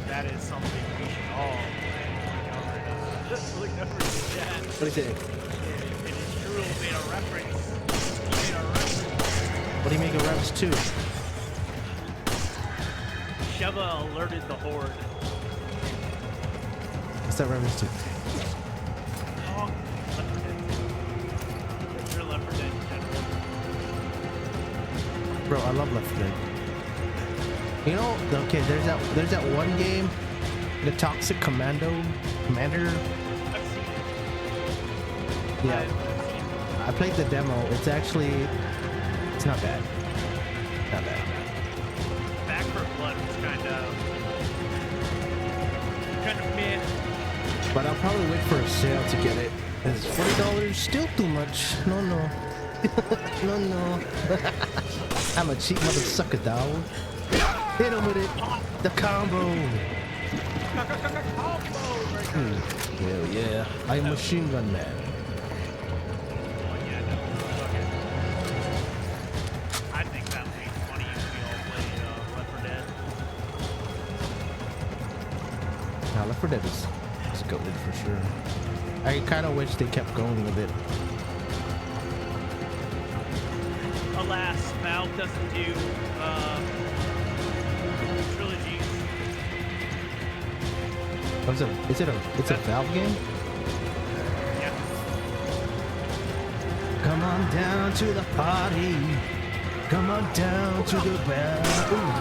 That is something we should all look over the chat. What do you think? It is true, made a reference. What do you make a reference to? Sheva alerted the horde. What's that reference to? Oh, Left 4 Dead. You're Left 4 Dead in general. Bro, I love Left 4 Dead. You know, okay, there's that one game, the Toxic Commander. I've seen it. Yeah, I played the demo. It's actually, it's not bad. Not bad. Back 4 Blood was kind of meh. But I'll probably wait for a sale to get it. It's $40 still too much. No. no. I'm a cheap mother sucker, dog. Hit him with it. The combo. Hell yeah. I'm a machine gun man. I think that would be funny if we all played Left 4 Dead. Now, Left 4 Dead is goated for sure. I kind of wish they kept going with it. Alas, Valve doesn't do trilogies. It's a Valve game? Yeah. Come on down to the party. Come on down to the well. Ooh,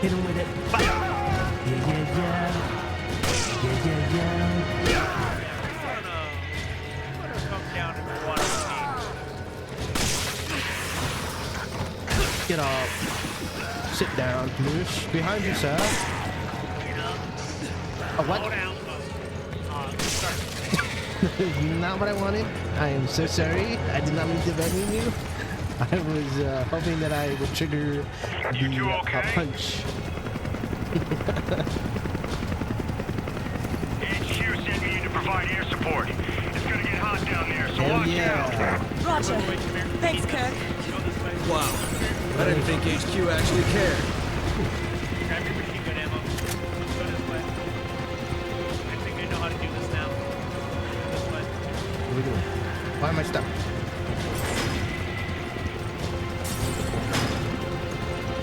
hit him with it. Yeah. Come down and watch Get off. Sit down, Moosh. Behind you, sir. Oh, what? Not what I wanted. I am so sorry. I did not mean to bang you. I was hoping that I would trigger the punch. HQ sent me in to provide air support. It's gonna get hot down there, so watch out. Roger. Thanks, Kirk. Wow. I didn't think HQ actually cared. Grab your machine gun ammo. Let's go this way. I think I know how to do this now. This way. What are we doing? Why am I stuck?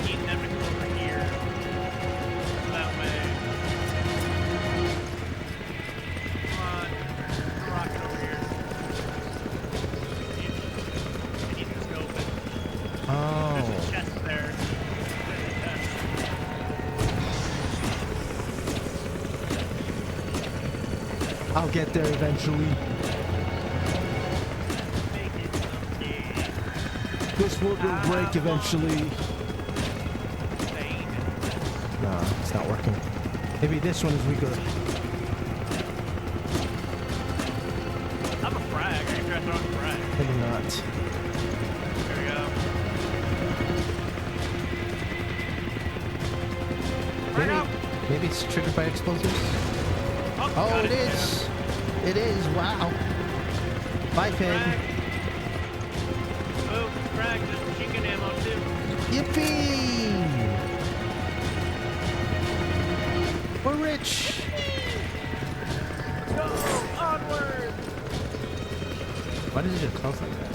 Need them to come over here. That way. Come on. Rocket over here. I need this to open. Oh. There's a chest I'll get there eventually. This world will break eventually. No, it's not working. Maybe this one is weaker. I'm a frag. Are you trying to throw a frag? Maybe not. There we go. Maybe it's triggered by explosives. Oh, it is. It is. Wow. Biped. Oh, frag. There's machine gun ammo too. Yippee! We're rich. Go onward. Why does it just close like that?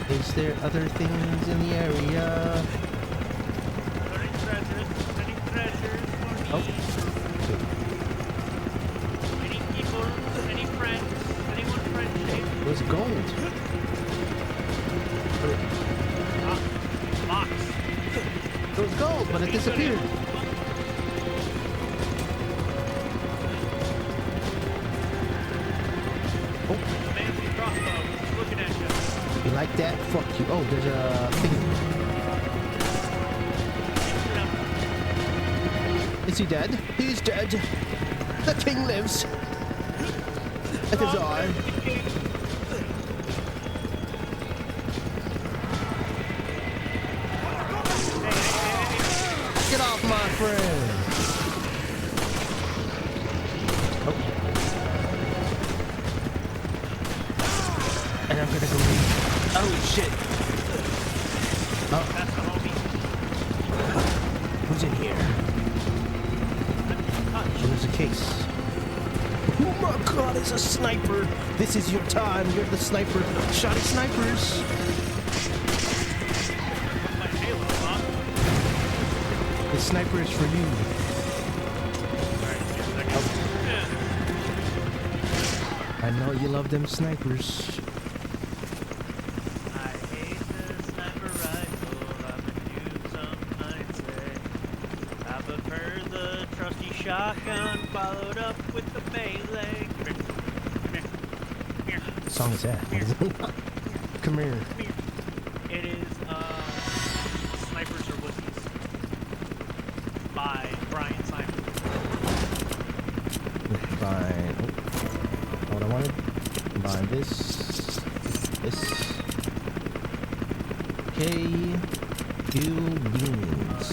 Is there other things in the area? Any treasures for me? Oh. Any people? Any friends? Anyone friendship? It was gold. Box. It was gold, but it disappeared. You like that? Fuck you. Oh, there's a thing. Is he dead? He's dead. The king lives. It is I. Get off my friend. And I'm gonna go in. Oh shit. Oh. That's the homie. Who's in here? Oh, there's a case. Oh my god, it's a sniper. This is your time. You're the sniper. Shotty snipers. The sniper is for you. I know you love them snipers. I hate the sniper rifle. I'm a noob, some might say. I prefer the trusty shotgun followed up with the melee. What song is that? Come here. It is Snipers Are Wussies by Brian Simon. Combine. Oh, what I wanted. Combine this. This. Okay. Two beans.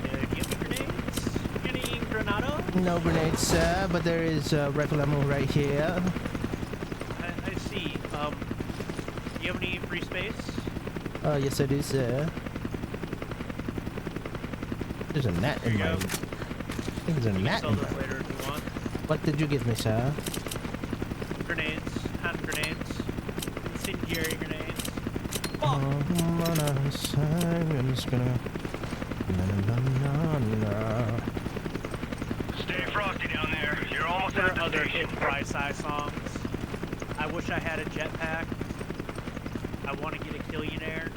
Give me grenades? Any granado? No grenades, sir, but there is rifle ammo right here. I see. Do you have any free space? Yes I do, sir. There's a gnat in my... I think there's a gnat in my... Later if you want. What did you give me, sir? Grenades. Hand grenades. Incendiary grenades. I'm just gonna... Stay frosty down there. You're almost at the other station. hit price high songs. I wish I had a jetpack. I want to get a killionaire.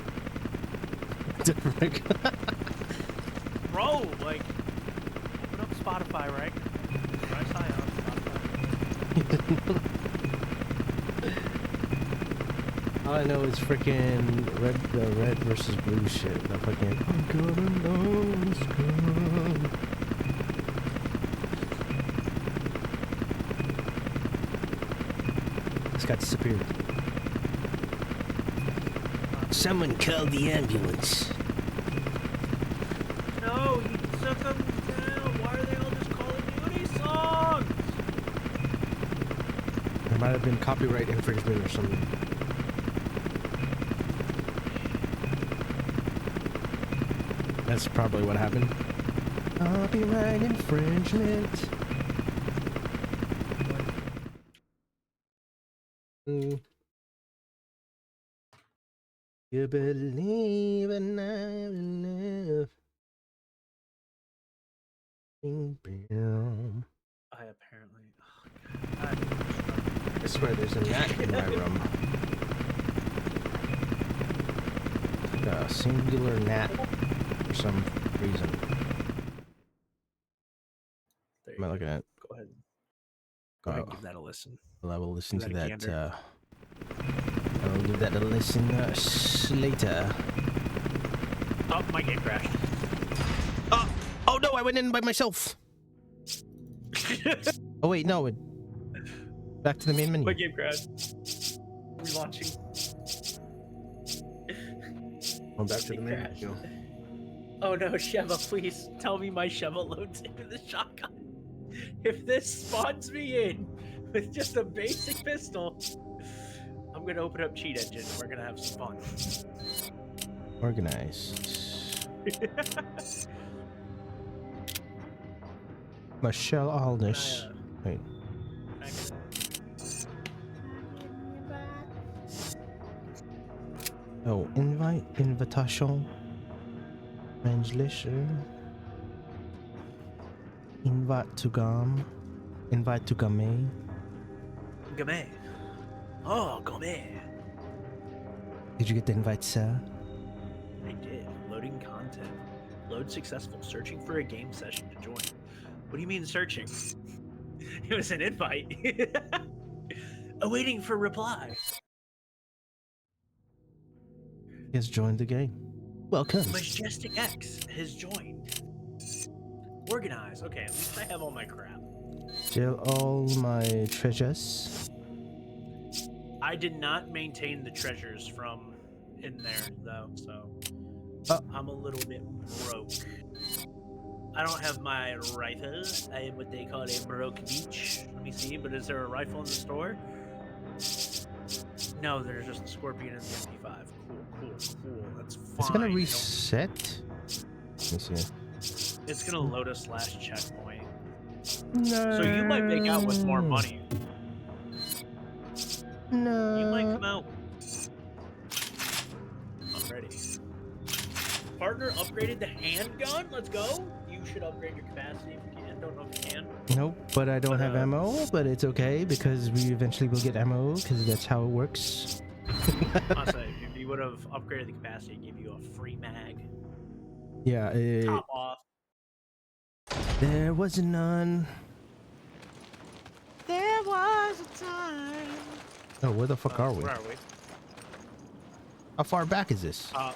Bro, like, open up Spotify, right? Price high on Spotify. All I know is freaking the red versus blue shit. The fucking I'm gonna know it's good. This guy disappeared. Someone called the ambulance. No, he took them down. Why are they all just Call of Duty songs? There might have been copyright infringement or something. That's probably what happened. Copyright infringement. You believe in love. I apparently. Oh, God. I swear there's a gnat in my room. A singular gnat for some reason. What am I looking at? Go ahead. Go ahead and give that a listen. Well, I will listen to that. Gander. I will give that a listen later. Oh, my game crashed. Oh no, I went in by myself. Oh wait, no. Back to the main menu. My game crashed. Relaunching. I'm back to the main menu. Oh no, Sheva, please tell me my Sheva loads into the shotgun. If this spawns me in with just a basic pistol, I'm gonna open up Cheat Engine and we're gonna have some fun. Organized. Michelle Aldous. Wait. Oh, invitation. Translation. Invite to game. Game. Oh, game. Did you get the invite, sir? I did. Loading content. Load successful. Searching for a game session to join. What do you mean searching? It was an invite. Awaiting for reply. He has joined the game. Welcome. Majestic X has joined. Organize. Okay, at least I have all my crap. Still all my treasures. I did not maintain the treasures from in there though, so I'm a little bit broke. I don't have my rifle. I am what they call a broke beach. Let me see, but is there a rifle in the store? No, there's just a Scorpion and the MP5. Cool. That's fine. It's gonna reset. Let me see. It's gonna load a / checkpoint. No. So you might make out with more money. No. You might come out. I'm ready. Partner upgraded the handgun. Let's go. You should upgrade your capacity if you can. Don't know if you can. Nope, but I don't have ammo. But it's okay because we eventually will get ammo because that's how it works. Honestly, if you would have upgraded the capacity, give you a free mag. Yeah. Top off. There was none. There was a time. Oh, where the fuck are we? Where are we? How far back is this? I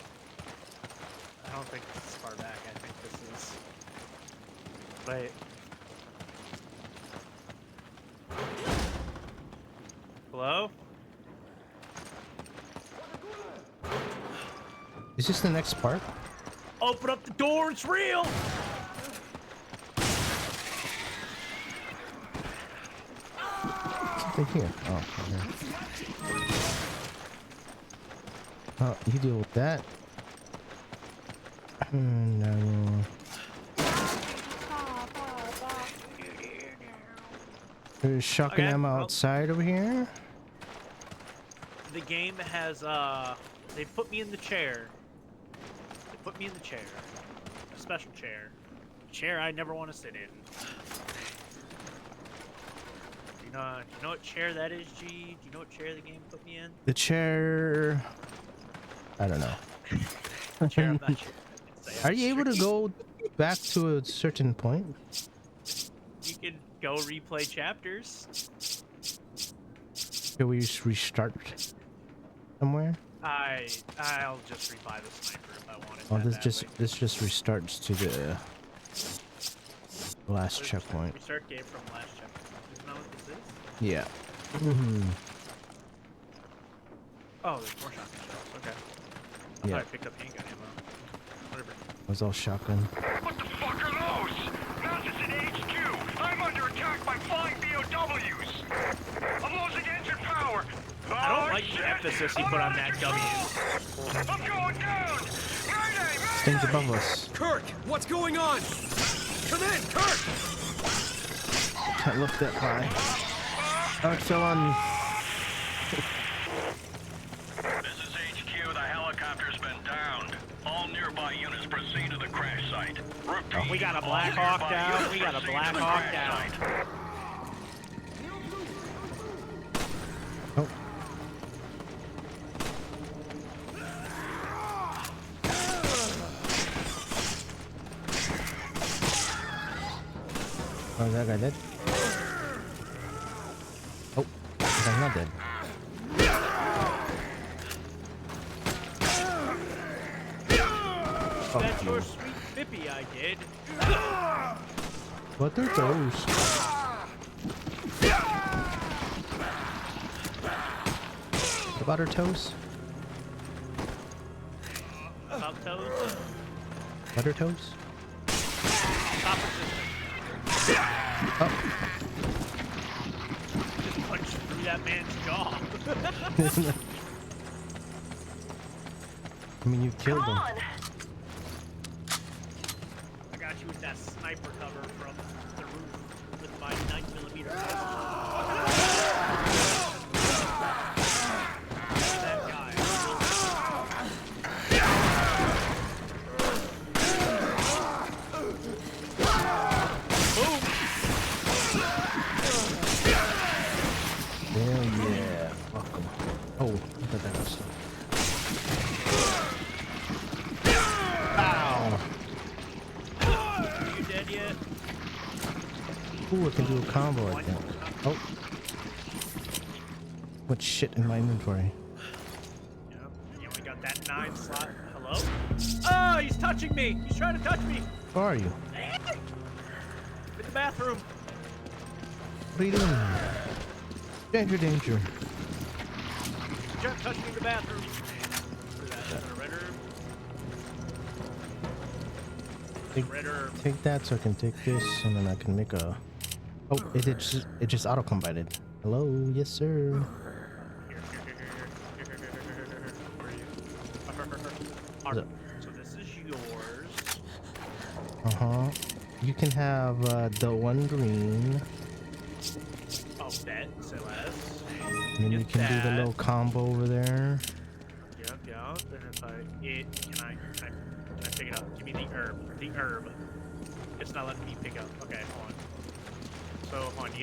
don't think this is far back. I think this is. Wait. Hello? Is this the next part? Open up the door, it's real! Something here. Oh, okay. Oh, you deal with that. No. There's shotgun ammo outside over here. The game has, they put me in the chair. A special chair. A chair I never want to sit in. Do you know what chair that is, G? Do you know what chair the game put me in? The chair... I don't know. Chair, I'm not sure. Are you able to go back to a certain point? You can go replay chapters. Can we restart somewhere? I'll just rebuy the sniper if I want it. Oh, this just restarts to the last checkpoint. Restart game from last checkpoint. Isn't that what this is? Yeah. Oh, there's more shotgun shells. Okay. I thought I picked up handgun ammo. Whatever. It was all shotgun. What the fuck are those? Masses in HQ! I'm under attack by flying BOWs! I'm losing engine power! I don't like the emphasis he put on that W. I'm going down! Mayday! Things above us. Kirk, what's going on? Come in, Kirk! Can't look that high. Oh, it fell on me. This is HQ. The helicopter's been downed. All nearby units proceed to the crash site. Repeat. We got a Black Hawk down. We got a Black Hawk down. Oh, is that guy dead? Oh, that guy's not dead. That's your sweet Bippy, I did. What are those? What about her toes? About toes? Butter toes? Oh. Just punched through that man's jaw. I mean, you killed him. I got you with that sniper cover from the roof with my 9mm pistol. That guy. Boom! Hell yeah. Fuck him. Oh, I thought that was stuff. Are you dead yet? Ooh, I can do a combo, I think. Oh. What shit in my inventory? Yep. You only got that 9 slot. Hello? Oh, he's touching me! He's trying to touch me! Where are you? In the bathroom. What are you doing? Danger, danger. He's trying to touch me in the bathroom. What is that? A red herb? Take that so I can take this, and then I can make a... Oh, it just auto-combined. Hello? Yes, sir. So this is yours. Uh-huh. You can have the one green. Oh, bet. Say less. And then you can do the little combo over there. Yep. And if can I pick it up? Give me the herb. The herb. It's not letting me pick up. Okay, hold on. So, hold on.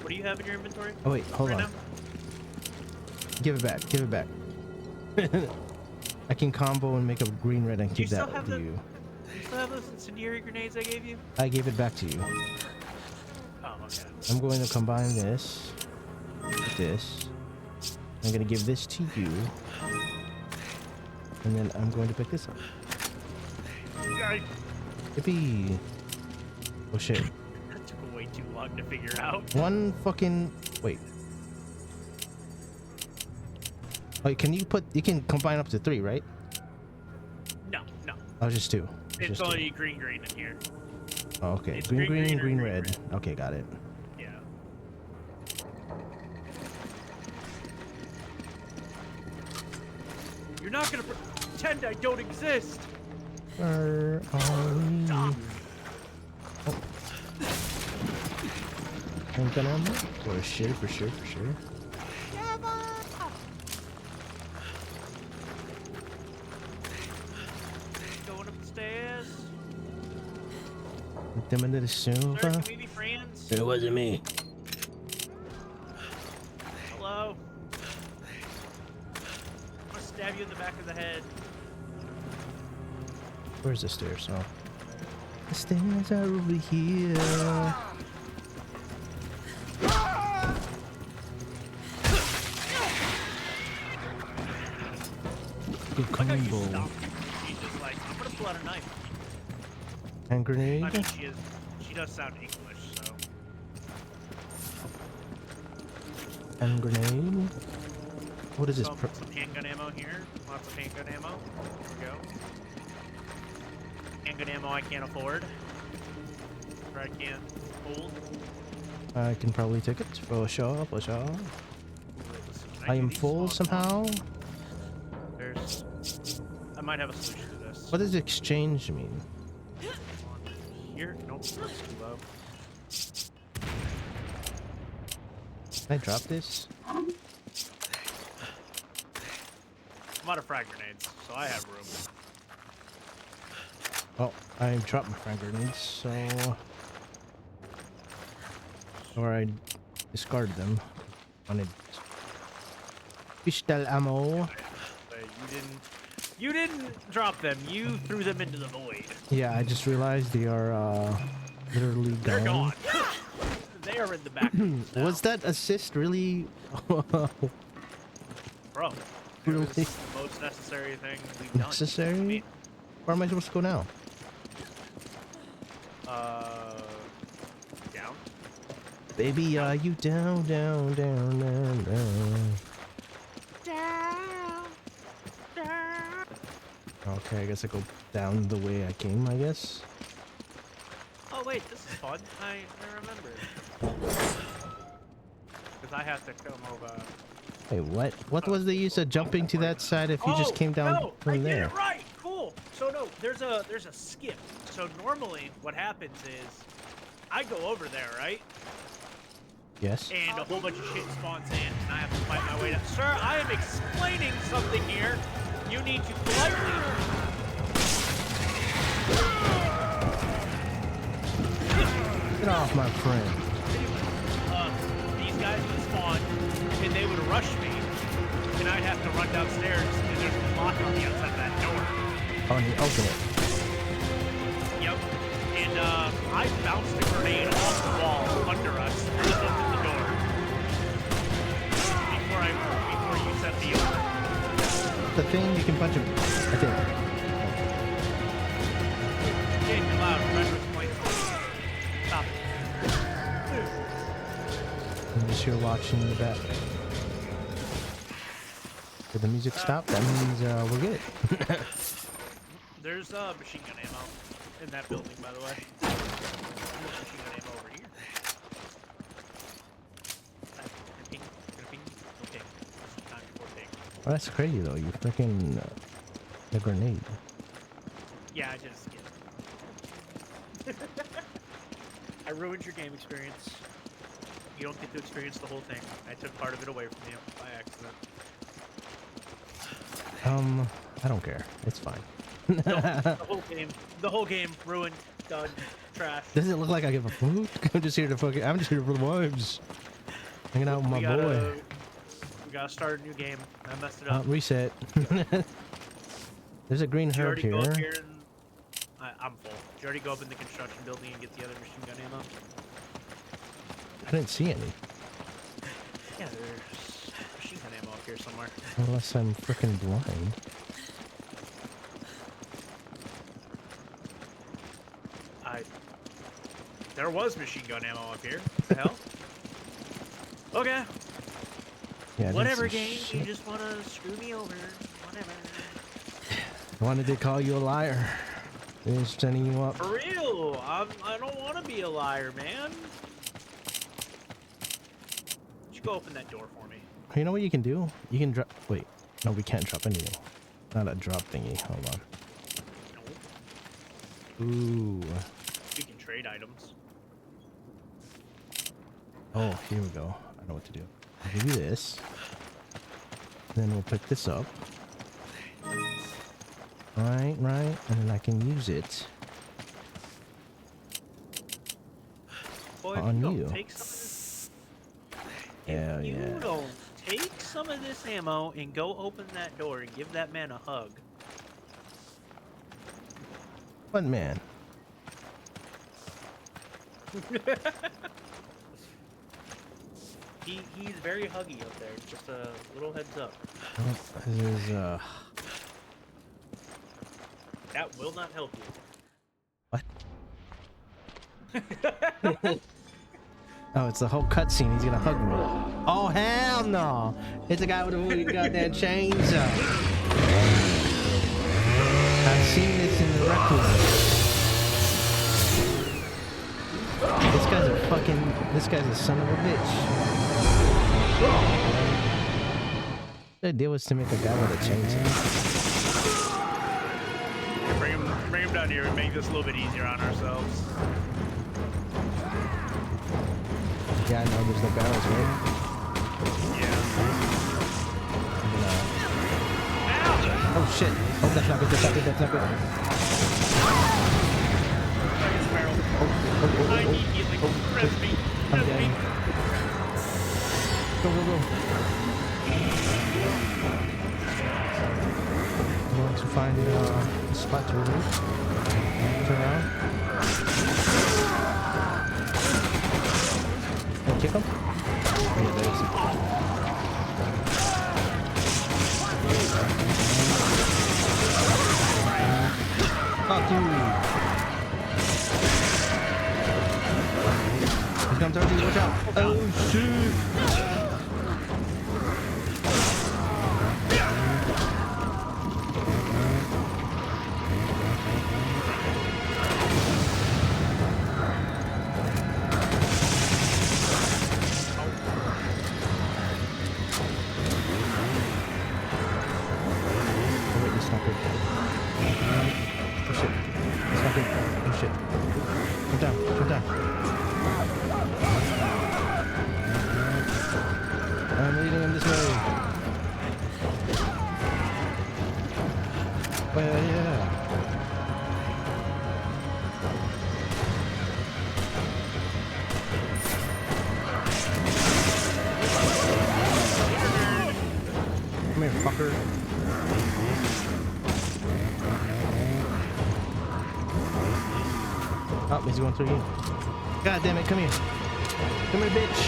What do you have in your inventory? Oh, wait. Hold on. Now? Give it back. Give it back. I can combo and make a green red and give that to you. Do you still have those incendiary grenades I gave you? I gave it back to you. Oh, okay. I'm going to combine this with this. I'm going to give this to you. And then I'm going to pick this up. Yippee! Oh shit. That took way too long to figure out. One fucking... Wait. Wait, you can combine up to 3, right? No. Oh, just 2. It's only green in here. Oh, okay. It's Green, red. Okay, got it. Yeah. You're not gonna pretend I don't exist! Where are we? Stop. Oh. Handgun ammo? For sure. Going up the stairs. Them into the sofa. Sir, can we be friends? It wasn't me. Hello? I'm gonna stab you in the back of the head. Where's the stairs? Oh. The stairs are over here. Good combo. She's just like, I'm gonna pull out a knife. Hand grenade. I mean, she does sound English, so. Hand grenade. What is this? Some handgun ammo here. Lots of handgun ammo. Here we go. Handgun ammo I can't afford. Or I can't hold. I can probably take it. For sure. I am full somehow. I might have a solution to this. What does exchange mean? Here? Nope, that's too low. Can I drop this? I'm out of frag grenades, so I have room. Oh, I dropped my frag grenades, so... Or I discarded them. Wanted pistol ammo. You didn't drop them. You threw them into the void. Yeah, I just realized they are literally gone. They're gone. fire in the back. Was that assist really? Bro, it Really? was the most necessary thing we've done. Necessary? Where am I supposed to go now? Down. Baby, are you down, down, down, down, down? Down. Down. Okay, I guess I go down the way I came, I guess. Oh wait, this is fun. I remember. Because I have to come over. Hey, what? What was the use of jumping to that side if you just came down from there? I get it right. Cool. So no, there's a skip. So normally what happens is I go over there, right? Yes. And a whole bunch of shit spawns in, and I have to fight my way down. Sir, I am explaining something here. You need to politely. Get off, my friend. These guys would spawn, and they would rush me, and I'd have to run downstairs, and there's a lock on the outside of that door. Oh, and you open it. Yep. And I bounced a grenade off the wall under us and just opened the door. Before you set the order. The thing you can punch him. I think. Getting too loud. Reference points. Stop it. I'm just here watching the back. Did the music stop? That means we're good. There's machine gun ammo in that building, by the way. There's machine gun ammo over here. Okay. Time for ping. Oh, that's crazy though. You freaking a grenade. Yeah, I just skipped. I ruined your game experience. You don't get to experience the whole thing. I took part of it away from you by accident. I don't care. It's fine. The whole game ruined, done, trash. Does it look like I give a food? I'm just here to fucking. I'm just here for the vibes. Hanging out with my boy. We gotta start a new game. I messed it up. Reset. There's a green herb here. I'm full. Did you already go up in the construction building and get the other machine gun ammo? I didn't see any. Yeah, there's machine gun ammo up here somewhere. Unless I'm freaking blind. There was machine gun ammo up here. What the hell? Okay. Yeah, whatever, game. You just want to screw me over. Whatever. I wanted to call you a liar. They're setting you up. For real. I don't want to be a liar, man. You go open that door for me. You know what you can do? You can drop. Wait. No, we can't drop anything. Not a drop thingy. Hold on. Ooh. We can trade items. Oh, here we go. I know what to do. I'll give you this. Then we'll pick this up. Right. And then I can use it Boy, on you. Take some of this, Yeah. You don't take some of this ammo and go open that door and give that man a hug. What man? He's very huggy up there. Just a little heads up. Oh, this is That will not help you. What? Oh, it's the whole cutscene. He's gonna hug me. Oh hell no! It's a guy with a really goddamn chainsaw. I've seen this in the record. This guy's a fucking. This guy's a son of a bitch. The idea was to make a guy with a chainsaw. Bring him down here and make this a little bit easier on ourselves. Yeah, I know. There's no barrels, right? Yeah. Oh shit! Oh, that's not good. That's not good. That's not good. I need healing. Press me. I'm dead. Go. I'm going to find a spot to remove. Turn around. come towards you. Watch out. Oh, shit. I'm leading him this way. Oh, yeah. Come here, fucker. Oh, he's going through you. God damn it, come here. Come here, bitch.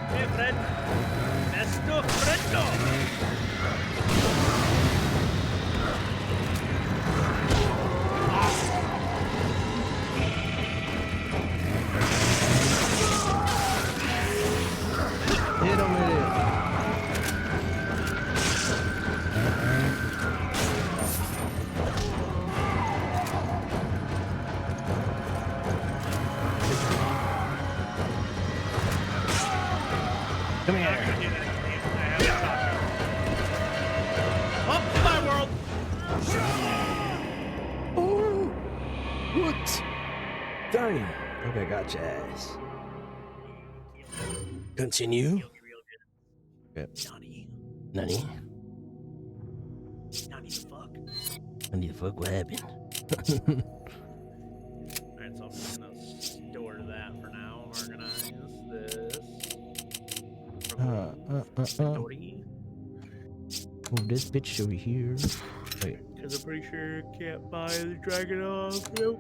Hey, Fred. Mesto Freddo. Hit him with it. Come here. Up to my world. Oh, what? Darn you. Okay, gotcha ass. Continue. Okay. Nani? Nani the fuck? Nani the fuck? What happened? Alright, so I'm just gonna store that for now. Organize this. Move this bitch over here. Wait. Because I'm pretty sure you can't buy the dragon off. Nope.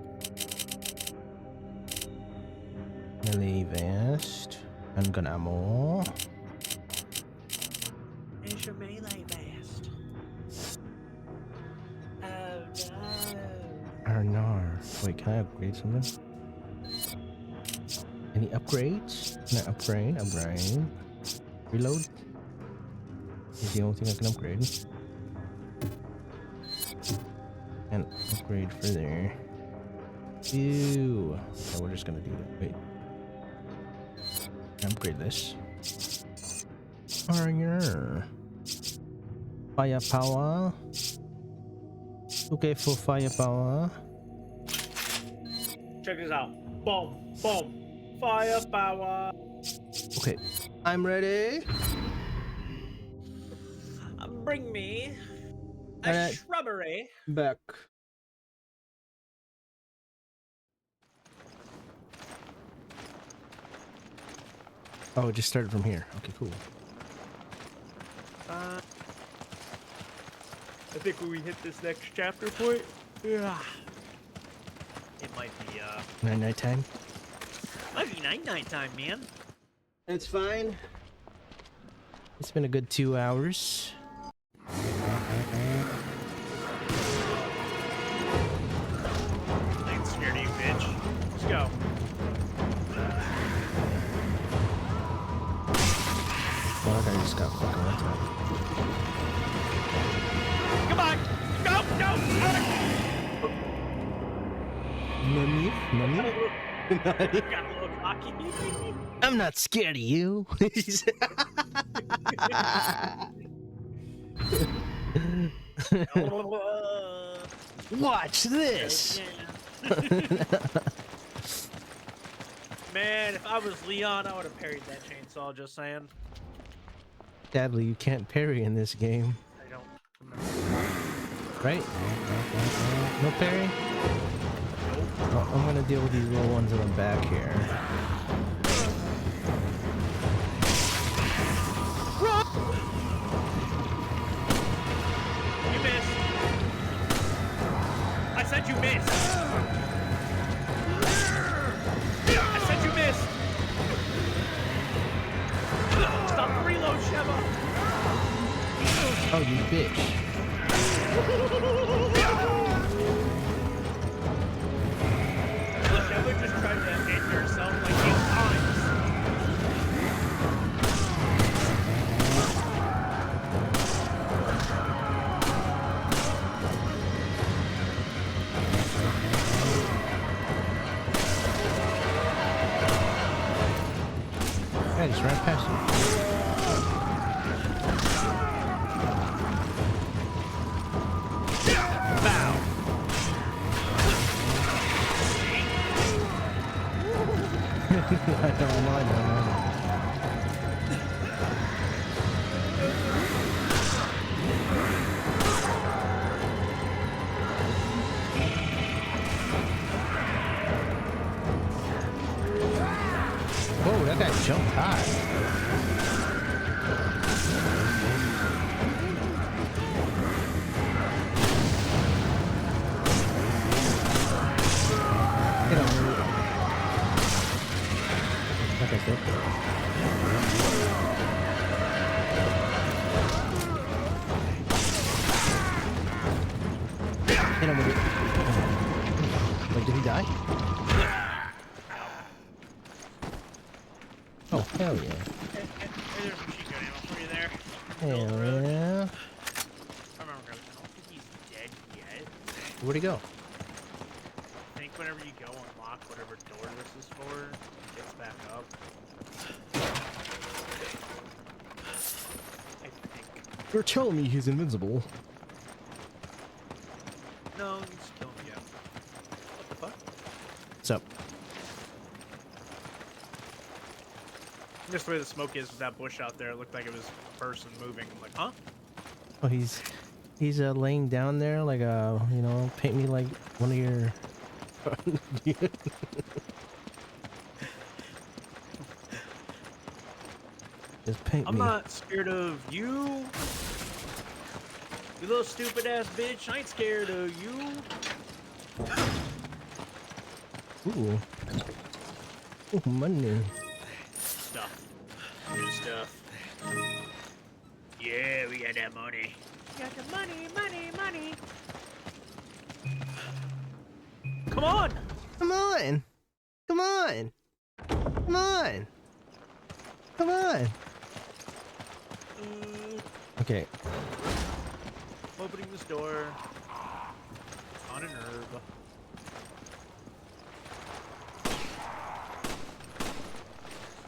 Melee vest. Handgun ammo. It's your melee vest. Oh no. Arnar. Wait, can I upgrade something? Any upgrades? Can I upgrade? Upgrade. Reload. Is the only thing I can upgrade. And upgrade further. Ew. So we're just gonna do that. Wait. Upgrade this. Arnar. Firepower. Okay, for firepower. Check this out. Boom, boom. Firepower. Okay, I'm ready. Bring me a shrubbery. Back. Oh, it just started from here. Okay, cool. I think when we hit this next chapter point, yeah, it might be night time. Might be night time, man. It's fine. It's been a good 2 hours. I ain't scared of you, bitch. Let's go. Well, that guy just got fucking went up. Come on! Go! Nani? Nani? Got a little cocky. I'm not scared of you. Watch this. Man, if I was Leon, I would have parried that chainsaw, just saying. Sadly, you can't parry in this game. I don't remember. Right? No parry? Well, I'm gonna deal with these little ones in the back here. You missed. I said you missed. I said you missed. Stop the reload, Sheva. Oh, you bitch. Sheva just tried to end yourself. past you. Bow. I know. Whoa, that guy jumped high. Hit him with it. Wait, did he die? Oh, hell yeah. There's some machine gun ammo for you there. Hell yeah. I remember, I don't think he's dead yet. Where'd he go? I think whenever you go unlock whatever door this is for, he gets back up. I think. You're telling me he's invincible. No, he's killing me. What the fuck? What's up? Just the way the smoke is with that bush out there, it looked like it was a person moving. I'm like, huh? Oh, he's laying down there like you know, paint me like one of your. Just paint I'm me. not scared of you. You little stupid ass bitch. I ain't scared of you. Ooh. Ooh, money. Stuff. Good stuff. Yeah, we got that money. We got the money. Come on! Come on! Come on! Come on! Come on! Okay. Opening this door. On a nerve.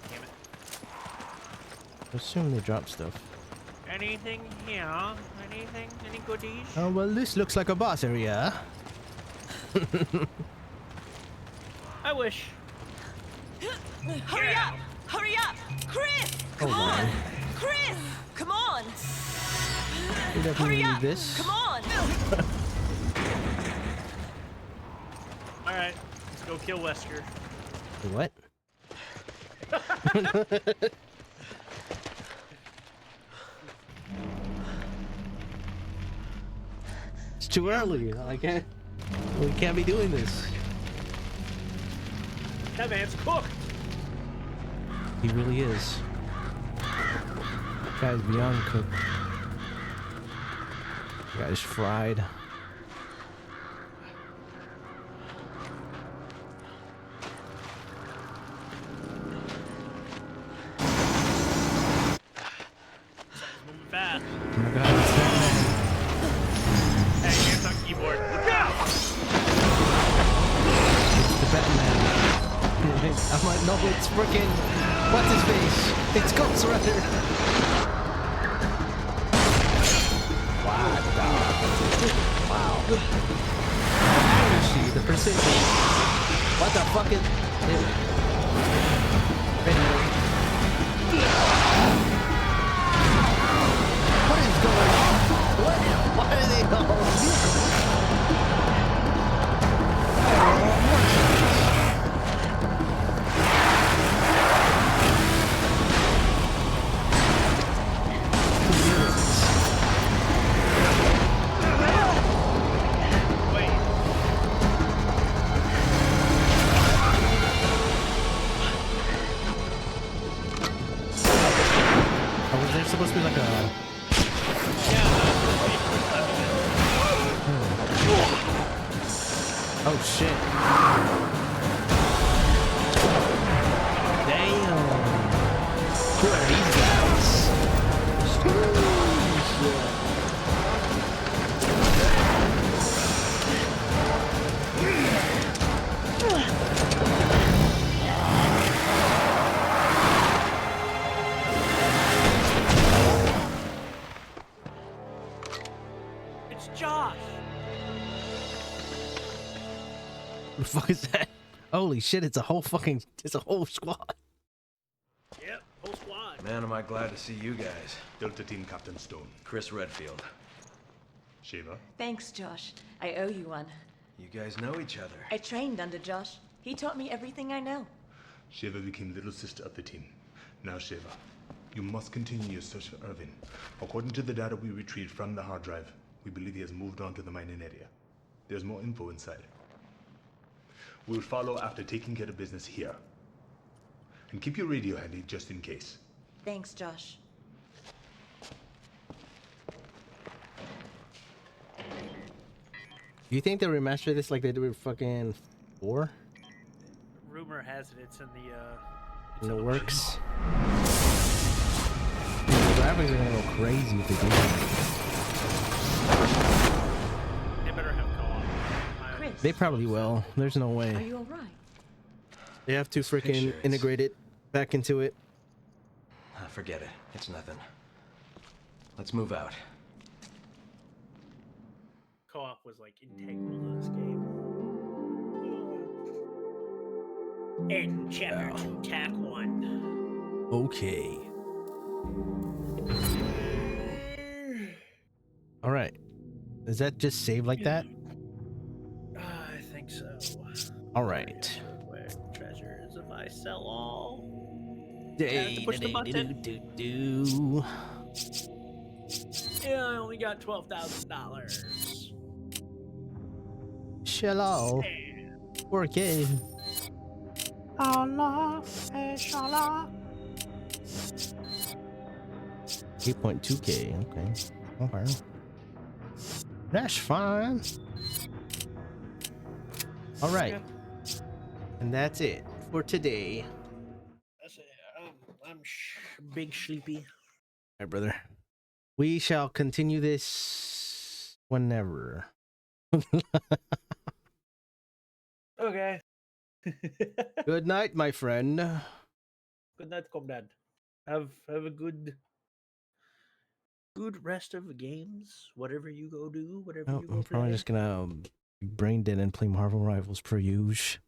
Damn it. I assume they drop stuff. Anything here? Anything? Any goodies? Oh, well, this looks like a boss area. I wish. Hurry up! Hurry up! Chris! Come on! Chris! Come on! You definitely Hurry up! need this. Come on! Alright, let's go kill Wesker. What? It's too early. I can't. We can't be doing this. That man's cooked. He really is. Guy's beyond cooked. Guy's fried. Moving fast. Oh my god, it's Batman. Hey, hands on keyboard. Look out! It's the Batman. I'm like, no, it's freaking. What's his face? It's Ghost Rider. Wow. The accuracy, the precision. What the fuck is. What is going on? Why are they all here? Supposed to be like a oh shit. Damn. Who are these guys? the fuck is that? Holy shit, it's a whole squad. Yep, whole squad. Man, am I glad to see you guys. Delta Team Captain Stone. Chris Redfield. Shiva. Thanks, Josh. I owe you one. You guys know each other. I trained under Josh. He taught me everything I know. Shiva became little sister of the team. Now, Shiva, you must continue your search for Irvin. According to the data we retrieved from the hard drive, we believe he has moved on to the mining area. There's more info inside. We'll follow after taking care of business here. And keep your radio handy just in case. Thanks, Josh. Do you think they'll remaster this like they did with fucking 4? Rumor has it it's in In the works. The graphics are gonna go crazy if they do that. They better have co-op. Chris. They probably will. There's no Are way. you alright? They have to freaking integrate it back into it. Forget it. It's nothing. Let's move out. Co-op was like integral to this game. In chapter 2, tack 1. Okay. All right. Does that just save like that? I think so. All right. Where treasures if I sell all? Yeah, I have to push the button. Yeah, I only got $12,000. Shallow. 4K. Allah, inshallah. 8.2K. Okay. That's fine. All right. And that's it for today. That's it. I'm big sleepy. All right, brother. We shall continue this whenever. Okay. Good night, my friend. Good night, comrade. Have a good rest of the games. Whatever you go do, whatever you go I'm play. probably just gonna be brain dead and play Marvel Rivals per usual.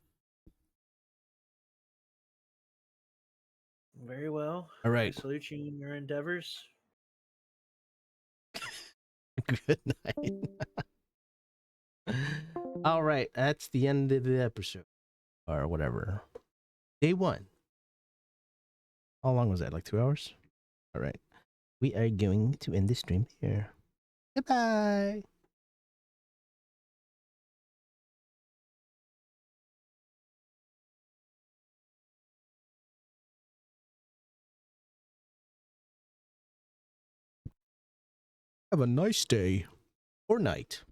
Very well. All right. I salute you in your endeavors. Good night. All right, that's the end of the episode, or whatever. Day 1. How long was that? Like 2 hours? All right. We are going to end the stream here. Goodbye. Have a nice day or night.